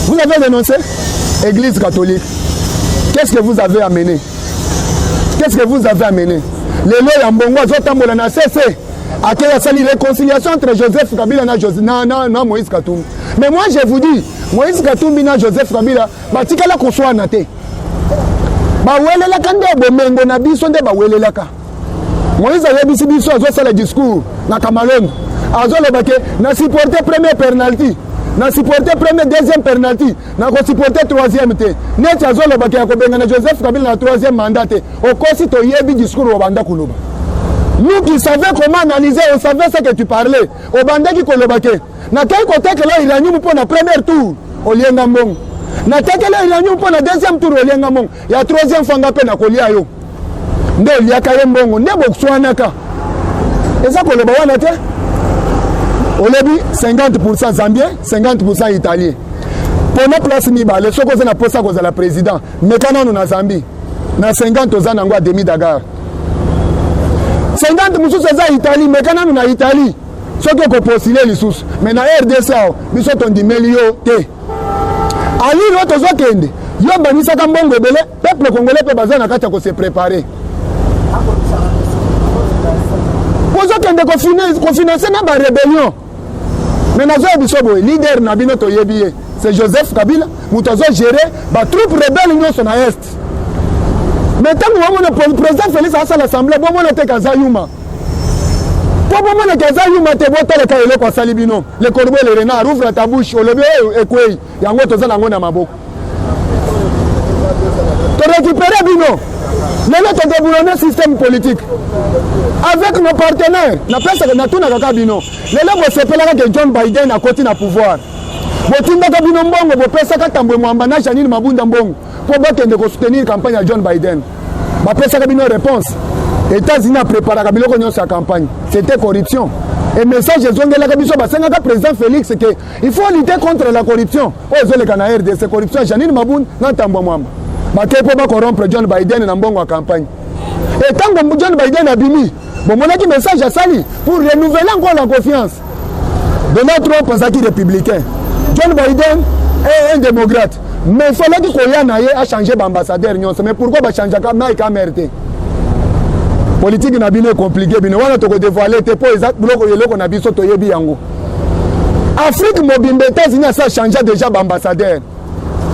Vous avez dénoncé Église catholique. Qu'est-ce que vous avez amené? Les lois en Bongo, Zotambola na cessé. À quelle sali réconciliation entre Joseph Kabila et Moïse Katumbi. Mais moi je vous dis, Moïse Katumbi et Joseph Kabila, batikala ko soit naté. Ba welela kande bomengo na biso nde ba welela ka. Moïse a yebisi biso azo le discours na Cameroun. Azo le bake na supporter premier penalty. Na supporter premier deuxième penalty na ko supporter troisième te net azolo baki ya kobenga na Joseph Kabila na troisième mandat te okosi to yebi discours obanda koloba nous qui savons comment analyser on savait ce que tu parlais obanda ki koloba ke na kai ko tekela iranium pour na premier tour olienga mbongo na tekela iranium pour na deuxième tour olienga mbongo ya troisième fanga pe na kolia yo nde oliaka ye mbongo nde bokswanaka eza koloba wana te au début 50% Zambien, 50% Italien. Pour nos places mibale, ce qu'on a posé à la président, mais quand on a Zambie, na 50 ans on a demi dagar. 50% c'est Italie, mais quand on a Italie, ce qu'on a postulé les sous, mais na RDC, nous sommes dit millions te. Ali l'autre zo kende, yo banisa kambongo belé, peuple congolais peut baser na kata ko se préparer. Pozo kende ko financer na ba rébellion. Mais nazo bisobo leader na bino to yebiye c'est Joseph Kabila mutazo gérer ba troupe rebelle nyonso na est. Mais tant que le président Félix à l'assemblée bon mon te kazayuma. Pour bon mon kazayuma te bota le kaelo kwa salibino. Le corbeau le renard ouvre ta bouche o lebe ekwei yango toza nango na maboko. To récupérer bino. Lelo to déboulonner système politique. Avec nos partenaires, na pesa na tuna kaka bino. Lelo bo sepelaka que John Biden a côté na pouvoir. Botinda ka bino mbongo bo pesa ka tambwe mwamba na Janine Mabunda mbongo. Pour bakende ko soutenir campagne à John Biden. Ba pesa ka bino réponse. États-Unis a préparé ka biloko nyonso sa campagne. C'était corruption. Et message ezongela ka biso basenga ka président Félix que il faut lutter contre la corruption. Ozole kana RDC corruption Janine Mabunda na tambwe mwamba. Bakepo ba corrompre John Biden na mbongo wa campagne. Et tant que John Biden a bimi, bon mon aki message à Sali pour renouveler encore la confiance. Donald Trump est un républicain. John Biden est un démocrate. Mais il fallait que Koya a changé d'ambassadeur. Mais pourquoi il changer Mike Amerte? Politique n'a pas compliqué. On a dévoilé les blocs qu'on a vu sur Toyebi Yango. Afrique mobile, États-Unis a changé déjà d'ambassadeur.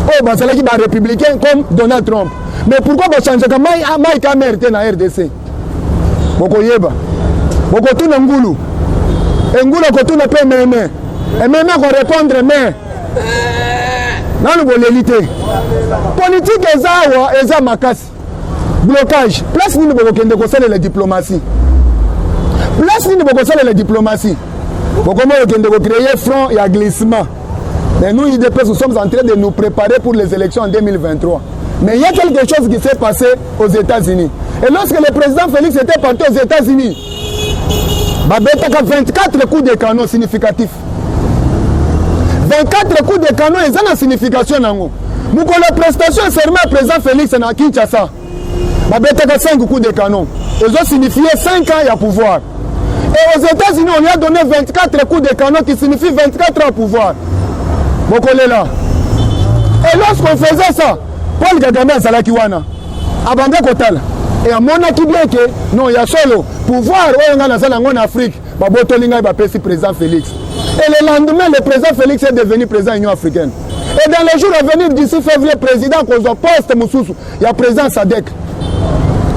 Oh, bah, c'est là qui est républicain comme Donald Trump. Mais pourquoi on change comme Mike Amerte dans RDC? Boko yeba. Boko tout n'angulu. Ngulu ko tout n'a pas même. Et même qu'on répondre mais. Dans le bolélité. Politique eza makasi. Blocage. Place ni boko kende ko sala la diplomatie. Place ni boko sala la diplomatie. Boko mo kende ko créer front et glissement. Mais nous, IDPS, nous sommes en train de nous préparer pour les élections en 2023. Mais il y a quelque chose qui s'est passé aux États-Unis. Et lorsque le président Félix était parti aux États-Unis, il y a 24 coups de canon significatifs. 24 coups de canon, ils ont une signification. Nous avons la prestation serment au président Félix à Kinshasa. Il y a 5 coups de canon. Ils ont signifié 5 ans à pouvoir. Et aux États-Unis, on lui a donné 24 coups de canon qui signifient 24 ans à pouvoir. Bokolela. Et lorsqu'on faisait ça, Paul Kagame a Salakiwana, Abanda Kotala. Et à mon bien que non, il y a solo pouvoir en Afrique, Babotolinga va passer président Félix. Et le lendemain, le président Félix est devenu président de l'Union africaine. Et dans les jours à venir, d'ici février, président qu'on poste Moussoussou, il y a président Sadek.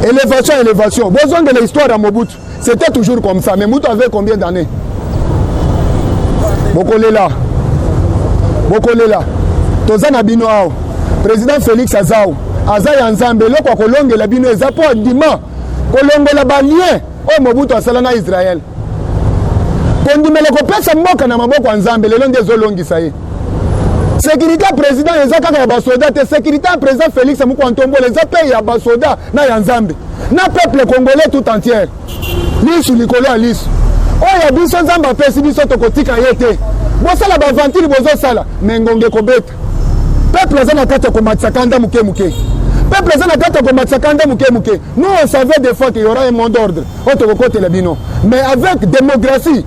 Élévation. Besoin de l'histoire à Mobutu. C'était toujours comme ça. Mais Mobutu avait combien d'années? Bokolela. Tozana bino ao. Président Félix Azao. Azaya Nzambe loko kolonge la bino ezapo adima. Kolonge la balien. O Mobutu asala na Israël. Kondimele ko pesa mboka na maboko Nzambe lelo ndezo longi saye. Sécurité président ezaka ya basoda te sécurité président Félix Mukontombo les appels ya basoda na ya Nzambe. Na peuple congolais tout entier. Lisu likolo ya lisu. O ya biso Nzamba pesi biso tokotika yete. Bosala ba ventile bozo sala mengonge kobeta. Peuple zana kata komatsa kanda muke. Peuple zana kata komatsa kanda muke. Nous on savait des fois qu'il y aura un monde d'ordre. Otokokote le bino. Mais avec démocratie,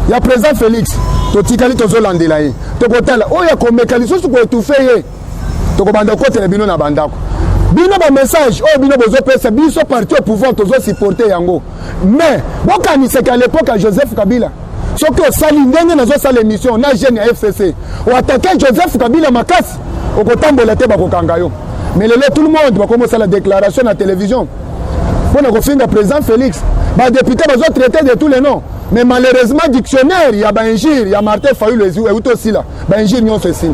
il y a président Félix. Totikali tozolandela ye. Tokotala oya komekali sosu ko étouffer. Tokobanda kote le bino na bandako. Bino ba message o bino bozo pesa biso parti au pouvoir tozo supporter yango. Mais bokanise qu'à l'époque à Joseph Kabila. Ce que Salindenge nazo sala émission na jeune à FCC. Ou attaquer Joseph Kabila makasi. Okotambola te bakokanga yo. Mais tout le monde va commencer la déclaration à la télévision. Pour nous finir président Félix, les députés vont traiter de tous les noms. Mais malheureusement, dictionnaire, il y a Benjir, il y a Martin Fayou, et aussi là. Benjir, nous se signe.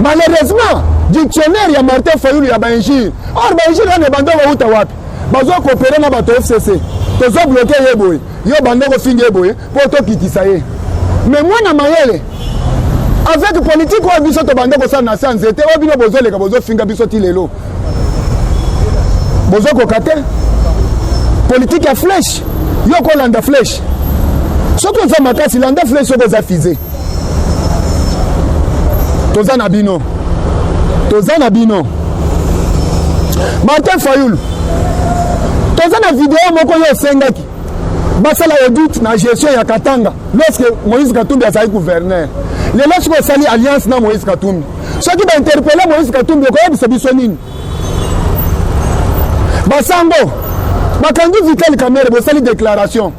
Malheureusement, dictionnaire, il y a Martin Fayou, il y a Benjir. Or, Benjir, on est bandé au Outaouap. Ils ont coopéré dans le FCC. Ils ont bloqué les boys. Ils ont bandé au fin des boys pour tout quitter ça. Mais moi, je suis avec politique, on a vu que bande ko sa na sans été, on a vu que bozo le bozo finga biso tilelo. Bozo ko kate. Politique à flèche. Yo ko landa flèche. Soko za makasi landa flèche soko za fizé. Tozana bino. Martin Fayoul. Tozana vidéo moko yo sengaki. Basala audit na gestion ya Katanga lorsque Moïse Katumbi a été gouverneur. Les lorsque sali alliance na Moïse Katumbi. Ceux qui va interpeller Moïse Katumbi ko yebisa biso nini? Basango. Bakangi Vital Kamerhe bo sali déclaration.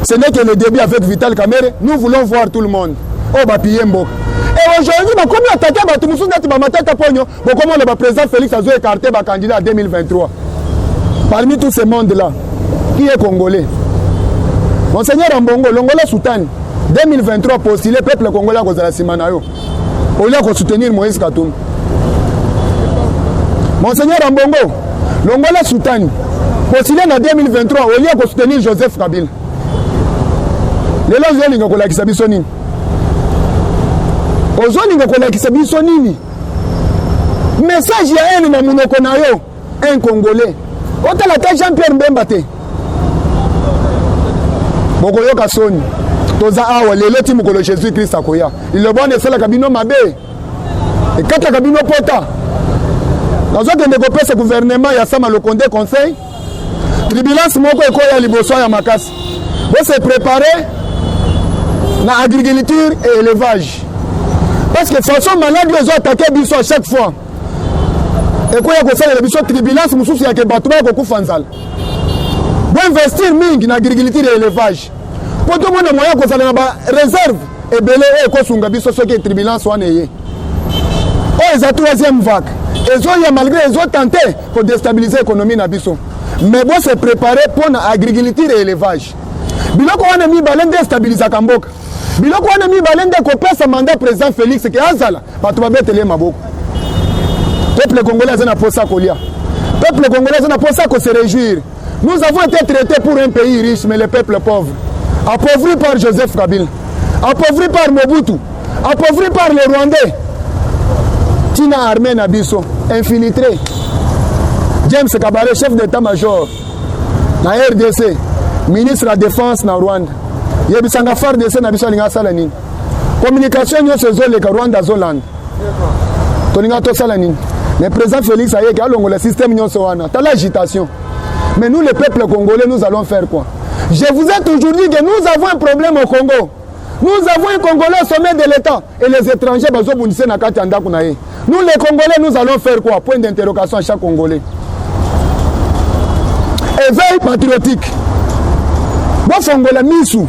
Ce n'est que le début avec Vital Kamerhe, nous voulons voir tout le monde. Oh ba Piembo. Et aujourd'hui ba comme attaquer ba tumusu nati ba matata ponyo, bo comment le président Félix a écarté ba candidat en 2023. Parmi tous ces mondes là, qui est congolais? Monseigneur Ambongo, Longola Soutane, 2023 postulé, peuple congolais à Kozala Simanayo. On a soutenir Moïse Katumbi. Monseigneur Ambongo, Longola Soutani, postulé en 2023, au lieu de soutenir Joseph Kabila. Les gens qui ont la Kisabisonini. Aux gens qui ont la Kisabisonini. Message à un Namunokonayo, un Congolais. Autant la tête Jean-Pierre Mbembate. Bokoyo Kasoni. Toza awa, les lotis Mokolo Jésus-Christ Akoya. Il le bon de faire la cabine Mabé. Et quand la cabine Pota. Dans un développé ce gouvernement, il y a ça, le Condé Conseil. Tribulance Moko et Koya Liboso ya Makasi. Vous se préparer dans l'agriculture et l'élevage. Parce que de toute façon, malade, ils ont attaqué Bisso à chaque fois. Et quoi, il y a Bisso tribulance, Moussous, il y a que Batouba et Kokou Fanzal. Vous investir dans l'agriculture et l'élevage. Pour tout le monde, il y a une réserve. Et belé et Kosunga Bisso, ce qui est tribulance, on est. Oh, ils ont la troisième vague. Ils ont, malgré ils ont tenté pour déstabiliser l'économie na Bisso. Mais bon, c'est préparé pour l'agriculture et l'élevage. Biloko wana mi balende déstabiliser Kamboka. Biloko wana mi balende kopesa mandat président Félix qui azala. Bato babetele maboko. Peuple congolais n'a pas ça kolia. Peuple congolais n'a pas ça ko se réjouir. Nous avons été traités pour un pays riche mais le peuple pauvre. Appauvri par Joseph Kabila. Appauvri par Mobutu. Appauvri par les Rwandais. Tina armée na biso infiltré. James Kabare, chef d'état-major na RDC, ministre de la défense na Rwanda. Yebisanga FARDC na biso linga sala nini. Communication yo se zole ka Rwanda Zoland. Tolinga to sala nini. Le président Félix a dit alongo le système nyo so wana. Ta l'agitation. Mais nous les peuples congolais nous allons faire quoi? Je vous ai toujours dit que nous avons un problème au Congo. Nous avons un Congolais au sommet de l'État et les étrangers bazo bundise na kati anda kunaye. Nous les Congolais nous allons faire quoi? Point d'interrogation à chaque Congolais. Éveil patriotique. Bon Fongola Misu.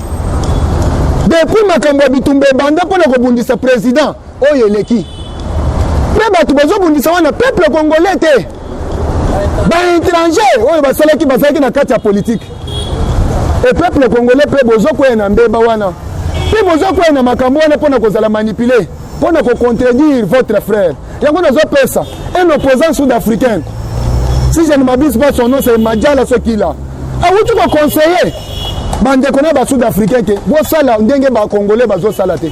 Depuis Makambo Bitumbe Banda pour le rebondisseur président, Oye Leki. Peuple Tubazo Bundissa wana peuple congolais te. Ba étranger, Oye basala ki basaki na kati ya politique. Et peuple congolais pe bozo ko na mbeba wana. Pe bozo ko na makambo wana pona kozala manipuler, pona ko contredire votre frère. Yango nazo pesa un opposant sud-africain. Si je ne m'abuse pas son nom, c'est Madjala Sokila. Ah oui, tu vas conseiller. Bande kona ba sud-africain ke bo sala ndenge ba congolais bazo salate.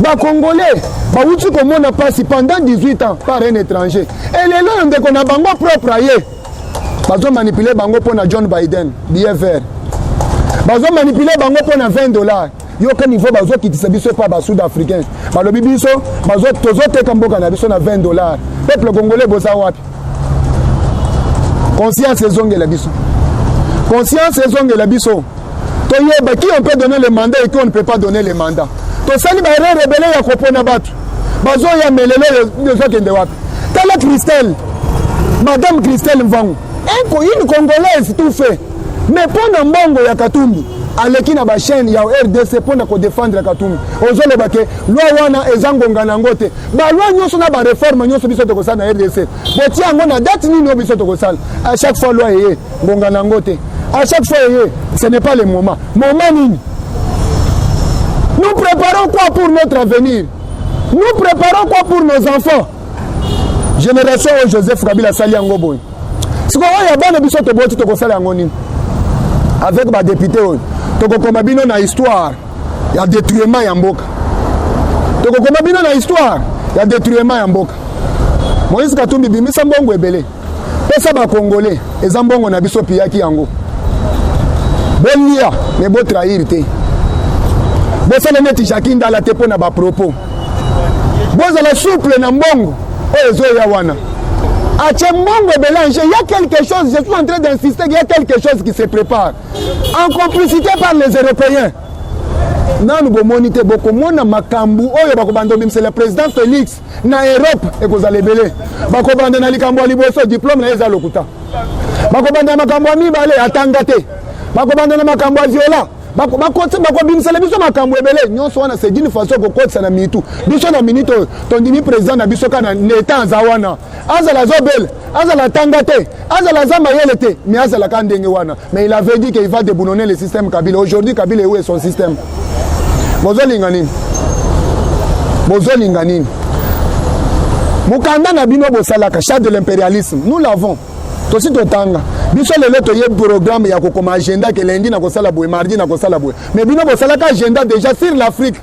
Ba congolais ba wuti ko mona passe pendant 18 ans par un étranger. Et les lois ndeko na bango propre aye. Bazo manipuler bango pona John Biden, billet vert. Bazo manipuler bango pona $20. Yo ka niveau bazo kitisa biso pa ba sud-africain. Ba lobi biso bazo tozo te kamboka na biso na $20. Peuple congolais boza wapi? Conscience et la biso. Conscience et la biso. Qui on peut donner le mandat et qui on ne peut pas donner le mandat. To sali ba rebelle ya kopona batu. Bazo ya melele de zokende wapi. Tala Christelle. Madame Christelle Mvangu. Une Congolaise tout fait. Mais pendant mbongo ya Katumbi, aleki na ba chaîne ya RDC pona ko défendre Katumbi. Ozole bake loi wana ezangonga na ngote. Ba loi nyoso na ba réforme nyoso biso to kosala na RDC. Boti yango na date nini biso to kosala. À chaque fois loi yé ngonga na ngote. À chaque fois yé, ce n'est pas le moment. Moment nini? Nous préparons quoi pour notre avenir? Nous préparons quoi pour nos enfants? Génération Joseph Kabila sali yango boy. Siko ya bana biso to boti to kosala yango nini? Avec ba député toko koma bino na histoire ya détruitement ya mboka. Toko koma bino na histoire ya détruitement ya mboka. Moïse Katumbi bimisa mbongo ebele. Pesa ba congolais ezambongo na biso piyaki yango. Bolia mais bo trahir te. Bo sala neti jakinda la te pona ba propos. Boza la souple na mbongo ezo ya wana. Mbongo Bélanger, il y a quelque chose, je suis en train d'insister qu'il y a quelque chose qui se prépare. En complicité par les Européens. Nous monité beaucoup de makambu oyo bakobando c'est le président Félix na Europe et vous allez belé. Bakobanda na likambo liboso diplôme na eza lokuta. Bakobanda makambo mibale atangate. Bakobanda na makambo viola. Bakobimsele biso makambo ebele nyonso wana c'est d'une façon ko kotsa na mitu. Biso na minute tondimi président na biso kana neta zawana. Azala zobel, azala tangate, azala zamba yelete, mais azala kandenge wana. Mais il avait dit qu'il va déboulonner le système Kabila. Aujourd'hui Kabila où est son système? Bozo linganine. Mukanda na bino bosalaka chat de l'impérialisme. Nous l'avons. Tosi totanga. Biso lelo to ye programme ya ko comme agenda que lundi na ko sala boy, mardi na ko sala boy. Mais bino bosalaka agenda déjà sur l'Afrique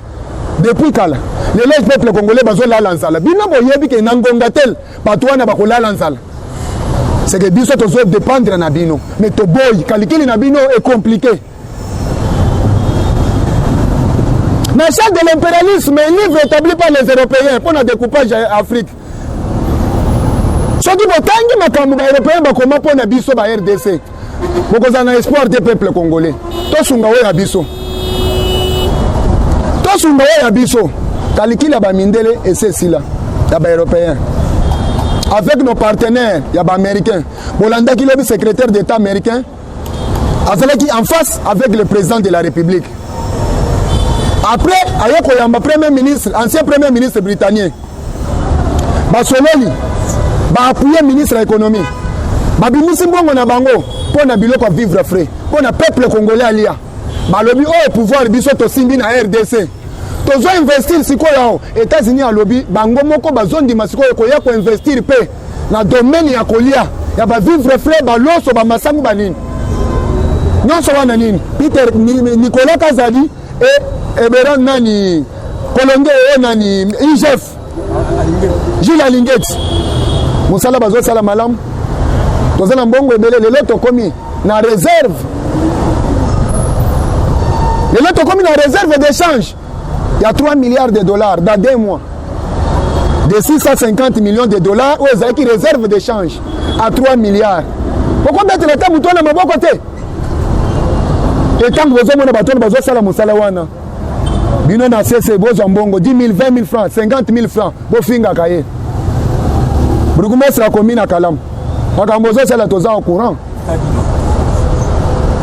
depuis kala. Le peuple congolais bazo la lanzala. Bino boyebi ke nangonga tel patwana ba ko la lanzala. C'est que biso tozo dépendre na bino. Mais to boy calcul na bino est compliqué. Mais chef de l'impérialisme, un livre établi par les Européens pour le découpage Afrique. Ce qui est les Européens comment pour biso ba RDC. Beaucoup en espoir des peuples congolais. Tout sunga we abiso. Tout sunga we abiso. Kaliki la ba mindele et c'est là. Ya ba Européens. Avec nos partenaires, ya ba américains. Bolanda qui est le secrétaire d'État américain. Avec en face avec le président de la République. Après, Ayoko Yamba, premier ministre, ancien premier ministre britannique, Basololi, appuyé ministre de l'économie, Babimisi Mbongo na bango, pour na biloko vivre frais, pour na peuple congolais alia, Balobi au pouvoir biso to simbi na RDC. Tozo investir siko yao, États-Unis a lobby, bango moko bazon di masiko ya ko investir pe na domaine ya kolia, ya ba vivre frais ba loso ba masangu banini. Non so wana nini, Peter Nicolas Kazadi et Eberon nani Kolonge nani IGF Gilles Alinget Moussala bazo sala malam tozana mbongo ebele lelo tokomi na réserve lelo tokomi na réserve d'échange il y a 3 milliards de dollars dans 2 mois de 650 millions de dollars où ezaki réserve d'échange à 3 milliards pourquoi mettre le temps mutona maboko te et tant que vous avez bateau bazo sala musala wana bino na cesse bozo mbongo 10 000 20 000 francs 50 000 francs bo finga kaye burugumestre la commune à Kalam makambozo sala toza au courant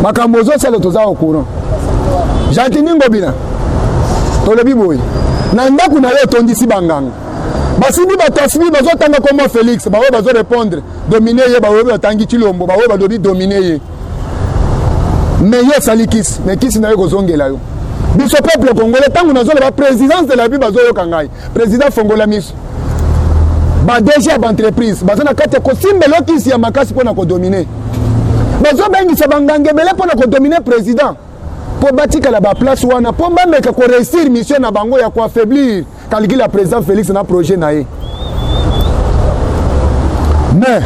makambozo sala toza au courant jantiningo bina tolobi boy na ndaku na yo tondisi banganga basindi batasmi bazo tanga comme Félix bawe bazo répondre dominer ye bawe batangi chilombo bawe badobi dominer ye mais yo salikis mais kisi na yo kozongela yo biso peuple congolais tango nazo la présidence de la Bible bazo yo kangai président fongola miso ba DG ba entreprise bazo na kate ko simbelo kisi ya makasi pona ko dominer bazo bengi sa bangange bele pona ko dominer président po batika la ba place wana po mbameka ko réussir mission na bango ya ko affaiblir calcul la président Félix na projet na ye mais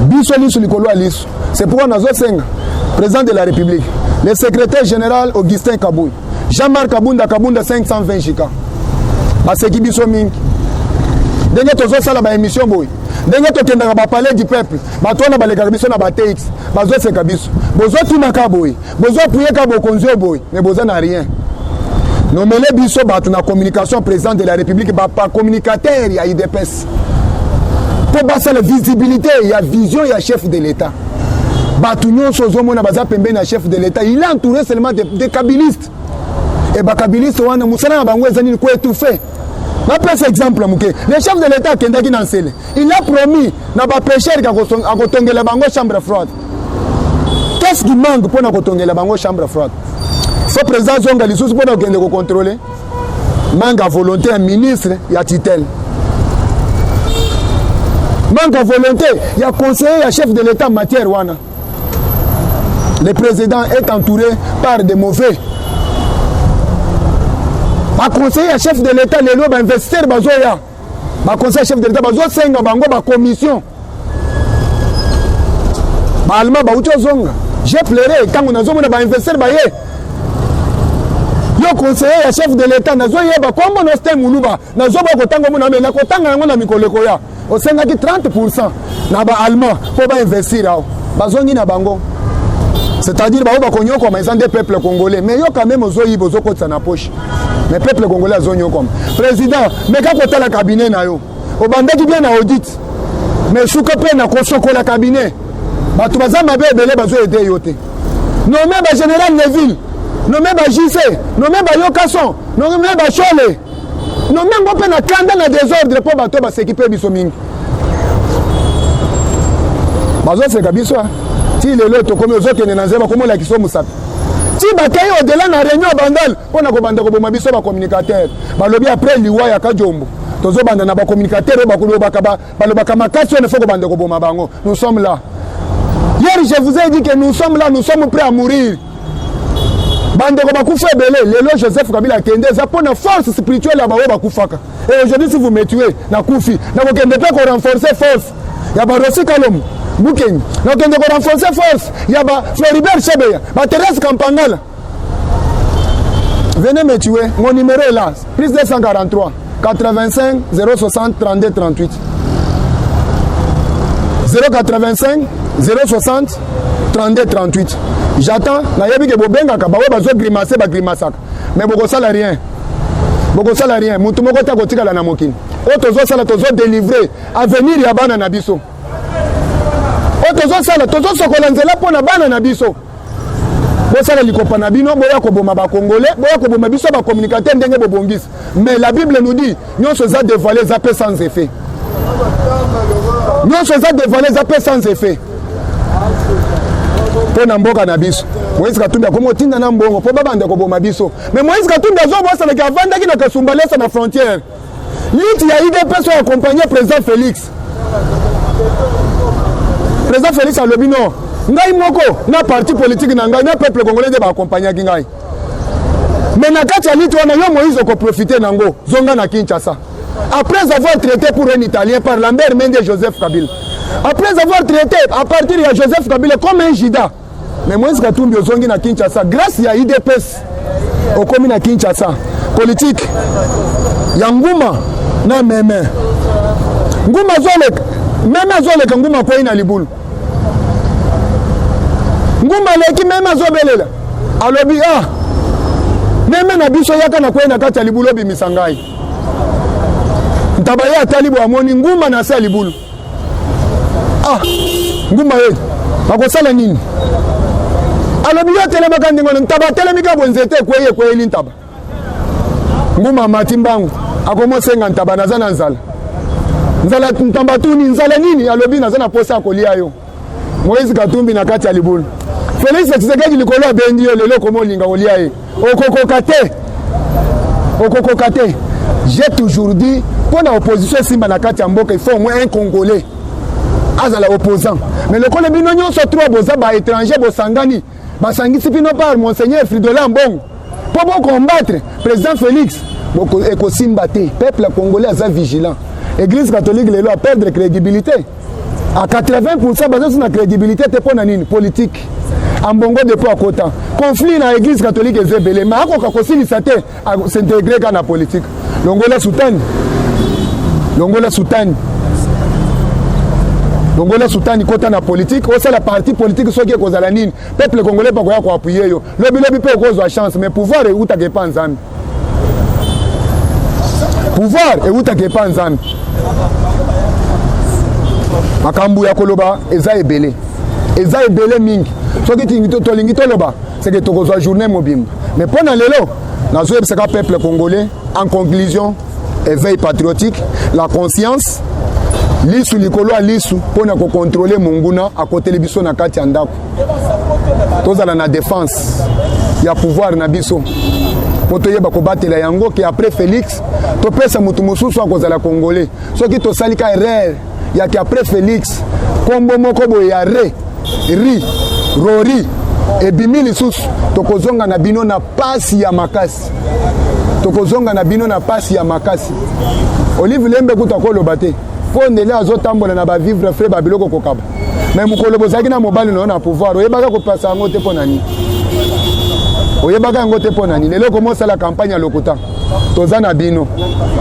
biso liso likolo aliso c'est pourquoi nazo senga président de la République le secrétaire général Augustin Kabouy Jean-Marc Kabunda 520 Jika. Baseki biso mingi. Ndenge tozo sala ba émission boy. Ndenge to kendaka ba parler du peuple. Batona ba lekaka biso na ba TX. Bazo seka biso. Bozo tunaka boy. Bozo puye ka bokonzo boy. Mais bozo na rien. Nomele biso batu na communication président de la République ba communicateur ya IDPS. Pour basa la visibilité, il y a vision, il y a chef de l'État. Batu nyonso zomona baza pembe na chef de l'État. Il est entouré seulement de kabilistes. Et bakabiliste wana musana na bango ezani ko étouffé. Na presse exemple muke. Le chef de l'État kendaki na nsele. Il a promis na ba pêcheur ka kotongela bango chambre froide. Qu'est-ce qui manque pour na kotongela bango chambre froide? Ce président zonga lisusu pour na kende ko contrôler. Manque à volonté un ministre ya titel. Manque à volonté ya conseiller ya chef de l'État en matière wana. Le président est entouré par des mauvais. Ma conseiller chef de l'État lelo ba investisseur bazoya. Ma conseiller chef de l'État bazo senga bango ba commission. Ba alma ba uto zonga. J'ai pleuré quand on a zomona ba investisseur ba ye. Yo conseiller chef de l'État nazo ye ba kombo no stem muluba. Nazo ba ko tango mona me na ko tanga ngo na mikoleko ya. O senga ki 30% na ba alma pour ba investir ao. Bazongi na bango. C'est-à-dire ba ba konyo comme ils ont des peuples congolais mais yo quand même ozoyi bozo ko tsana poche. Mais peuple congolais a zonyo comme président mais quand tu as le cabinet na yo obandaki bien na audit mais souka pe na kosoko la cabinet batu bazama be belé bazo aider yote nommé ba général Neville nommé ba JC nommé ba Yokason nommé ba Chole nommé ngope na kanda na désordre pour bato ba s'équiper biso mingi bazo se kabiso ti lelo to comme ozo kene na nzeba komo la kiso musapi si bataille au-delà na réunion bandal on a ko banda ko boma biso ba communicateur balobi après liwa ya Kajombo tozo banda na ba communicateur balobaka makasi on faut que bande ko boma bango. Nous sommes là. Hier je vous ai dit que nous sommes là, nous sommes prêts à mourir. Bande ko bakufa belé, lelo Joseph Kabila kende za pona force spirituelle là ba bakufaka. Et aujourd'hui si vous me tuez na kufi, na ko kende pas ko renforcer force. Ya ba Rossi Kalom, Bouken, na kende ko renforcer force. Ya ba Floribert Chebeya, ba Thérèse Kampangala. Venez me tuer, mon numéro est là, plus 243 85 060 32 38. 085 060 32 38. J'attends, nayebi ke bobenga ka bawe bazo grimacer ba grimasaka. Mais boko sala rien. Boko sala rien, mutu moko ta kotika la na mokini. O tozo sala tozo délivrer avenir ya bana na biso. O tozo sala tozo sokola nzela pona bana na biso. Bo sala likopa na bino boya ko boma ba congolais, boya ko boma biso ba communicateur ndenge bobongis. Mais la Bible nous dit, nyonso za dévoiler za paix sans effet. Nyonso za dévoiler za paix sans effet. Pona mboka na biso Moïse Katumbi akomo tinda na mbongo po baba ndeko boma biso mais Moïse Katumbi azobosa na kavanda ki na kasumbalesa na frontière liti ya IDPS so accompagner président Félix alobi non ngai moko na parti politique na ngai na peuple congolais de ba accompagner ngai mais na kati ya liti wana yo Moïse ko profiter nango zonga na Kinshasa après avoir traité pour un Italien par Lambert Mende Joseph Kabila. Après avoir traité à partir de Joseph Kabila comme un Jida, mais Moïse Katumbi ozongi na Kinshasa grâce à IDPS au commune à Kinshasa politique Yanguma na meme nguma zolek meme zolek nguma kwa ina libulu nguma leki meme zobelela alobi meme na biso yaka na kwa ina kati libulu bimisangai ntabaya talibu amoni nguma na sa libulu nguma ye bakosala nini alobi yo tele bakandingo ntaba tele mika bonzete kweye lintaba nguma matimbangu akomosenga ntaba nazana nzala ntamba tuni nzala nini alobi nazana posa kolia yo Moïse Katumbi na kati ya libulu Félix Tshisekedi likolo abendi yo lelo komolinga kolia ye okokokate j'ai toujours dit pour la opposition simba na kati ya mboka il faut au moins un Congolais azala opposant mais le kole bino nyonso trois boza ba étranger bosangani basangisi bino par monseigneur Fridola Mbongo pour bon combattre président Félix boko ekosimba te peuple congolais aza vigilant église catholique lelo a perdre crédibilité à 80% basé sur la crédibilité te pona nini politique ambongo de po akota conflit na église catholique ezebele ma akoka kosilisa te s'intégrer kana politique longola sultani kota na politique osa la parti politique soki ekozala nini peuple congolais pa koya ko appuyer yo lobi pe okozwa chance mais pouvoir e utake pa nzambe makambu ya koloba eza ebele mingi soki tolingi toloba c'est que tokozwa journée mobimba mais pona lelo nazo ebisaka peuple congolais en conclusion éveil patriotique la conscience lisu likolo a lisu pona ko contrôler monguna a côté biso na kati ya ndako tozala na défense ya pouvoir na biso poto yeba ko batela yango ki après Félix to pesa mutu mususu akozala congolais soki to salika erreur ya ki après Félix kombo moko boye ya rori ebimi lisusu tokozonga na bino na pasi ya makasi Olive Lembe kuta koloba te fondele azotambola na ba vivre frais ba biloko kokaba mais mukolo bozaki na mobali na pouvoir oyebaka ko pasa ngo te pona nini lelo ko mosala campagne ya lokuta toza na bino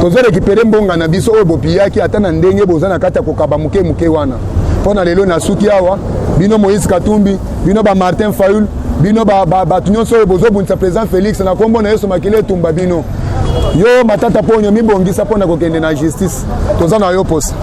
tozo récupérer mbonga na biso oyo bopiyaki ata na ndenge bozana kata kokaba muke wana pona lelo na suki awa bino Moïse Katumbi bino ba Martin Fayulu bino ba tunyonso oyo bozobunisa président Félix na kombo na Yesu makile tumba bino yo matata ponyo mibongisa pona kokende na justice toza na yo posa